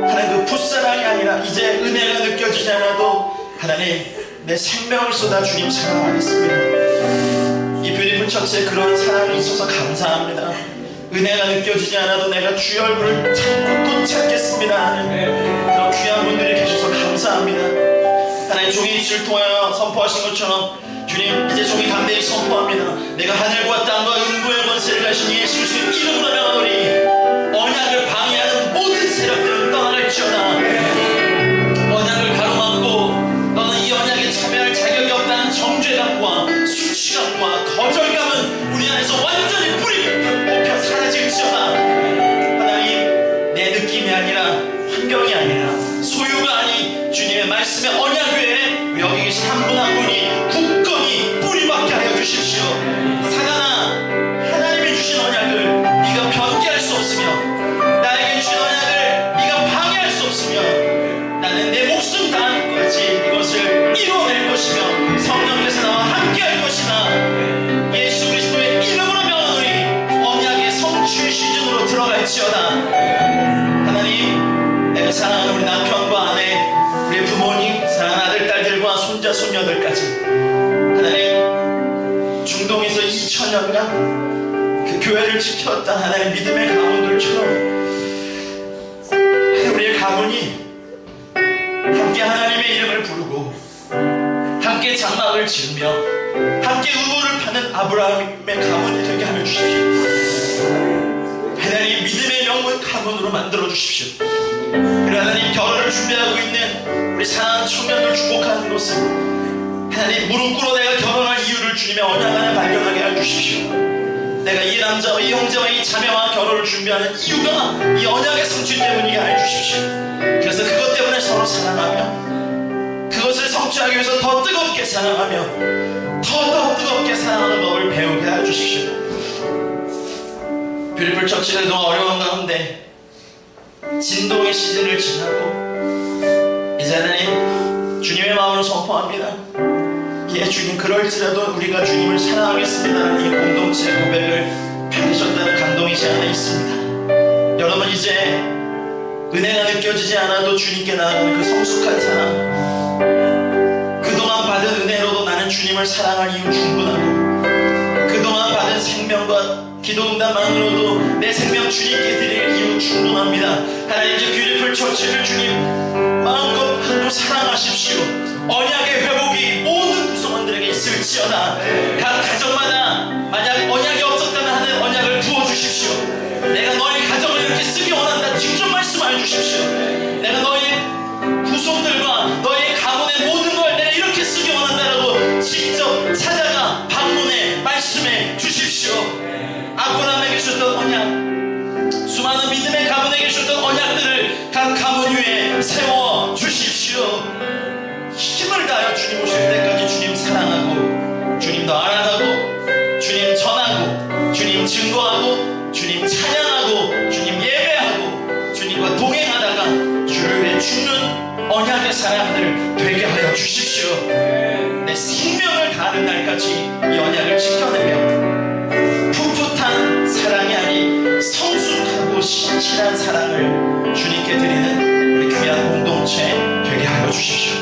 하나님 그 풋사랑이 아니라 이제 은혜가 느껴지지 않아도 하나님 내 생명을 쏟아 주님 사랑하겠습니다. 이 뷰티풀 처치에 그런 사랑이 있어서 감사합니다. 은혜가 느껴지지 않아도 내가 주의 얼굴을 찾고 또 찾겠습니다. 그런 귀한 분들이 계셔서 감사합니다. 하나님 종이 입술을 통하여 선포하신 것처럼 주님 이제 종이 담대히 선포합니다. 내가 하늘과 땅과 음부의 권세를 가신 예수 그리스도의 이름으로 명하노니 언약을 방해하는 모든 세력들은 떠나갈지어다. 언약을 가로막고 너는 이 언약에 참여할 자격이 없다는 정죄감과 수치감과 거절감은 우리 안에서 완전히 뿌리 뽑혀 사라질지어다. 하나님 내 느낌이 아니라 환경이 아니라 소유가 아닌 주님의 말씀의 언약 위에 여기 계신 한 분 한 분이 굳건히 뿌리박게 하여 주십시오. 사단아, 하나님이 주신 언약을 네가 변개할 수 없으며 나에게 주신 언약을 네가 방해할 수 없으며 나는 내 목숨 다하는 것까지 이것을 이뤄낼 것이며 성령께서 나와 함께할 것이다. 예수 그리스도의 이름으로 명하노니 언약의 성취 시즌으로 들어갈지어다. 하나님, 내가 사랑하는 우리 남편과 아내, 우리 부모님, 사랑하는 아들, 딸들과 손자, 손녀들까지 하나님 중동에서 2000년간 그 교회를 지켰던 하나님 믿음의 가문들처럼 우리의 가문이 함께 하나님의 이름을 부르고 함께 장막을 지으며 함께 우물을 파는 아브라함의 가문이 되게 하여 주십시오. 하나님 믿음의 명문 가문으로 만들어 주십시오. 그리고 하나님 결혼을 준비하고 있는 우리 사랑하는 청년들 축복하는 것을 하나님 무릎 꿇어 내가 결혼할 이유를 주님의 언약 안에 발견하게 해주십시오. 내가 이 남자와 이 형제와 이 자매와 결혼을 준비하는 이유가 이 언약의 성취 때문이게 해주십시오. 그래서 그것 때문에 서로 사랑하며 그것을 성취하기 위해서 더 뜨겁게 사랑하며 더 뜨겁게 사랑하는 법을 배우게 해주십시오. 뷰티풀 처치가 너무 어려운 가운데 진동의 시즌을 지나고 이제 하나님 주님의 마음으로 선포합니다. 예 주님, 그럴지라도 우리가 주님을 사랑하겠습니다라는 이 공동체 고백을 받으셨다는 감동이 제 안에 있습니다. 여러분 이제 은혜가 느껴지지 않아도 주님께 나아가는 그 성숙한 사랑, 그동안 받은 은혜로도 나는 주님을 사랑할 이유 충분하고 그동안 받은 생명과 기도응답만으로도 내 생명 주님께 드릴 이유 충분합니다. 하나님 이제 뷰티풀 처치를 주님 마음껏 받고 사랑하십시오. 언약의 회복이 모든 구성원들에게 있을지어다. 각 가정마다 만약 언약이 없었다면 하는 언약을 부어주십시오. 내가 너희 가정을 이렇게 쓰기 원한다. 직접 말씀해 주십시오. 내가 너희 후손들과 너희 가문의 모든 걸 내가 이렇게 쓰기 원한다라고 직접 찾아가 방문해 말씀해 주십시오. 아브라함에게 주셨던 언약, 수많은 믿음의 가문에게 주셨던 언약들을 각 가문 위에 세워 주십시오. 힘을 다하여 주님 오실 때까지 주님 사랑하고 주님 더 알아가고 주님 전하고 주님 증거하고 주님 찬양하고 주님 예배하고 주님과 동행하다가 주를 위해 죽는 언약의 사람들 되게 하여 주십시오. 내 생명을 다하는 날까지 이 언약을 지켜내며 풋풋한 사랑이 아닌 성숙하고 신실한 사랑을 주님께 드리는 우리 귀한 공동체 되게 하여 주십시오.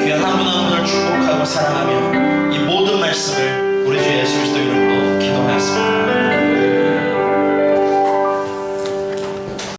귀한 한 분 한 분을 축복하고 사랑하며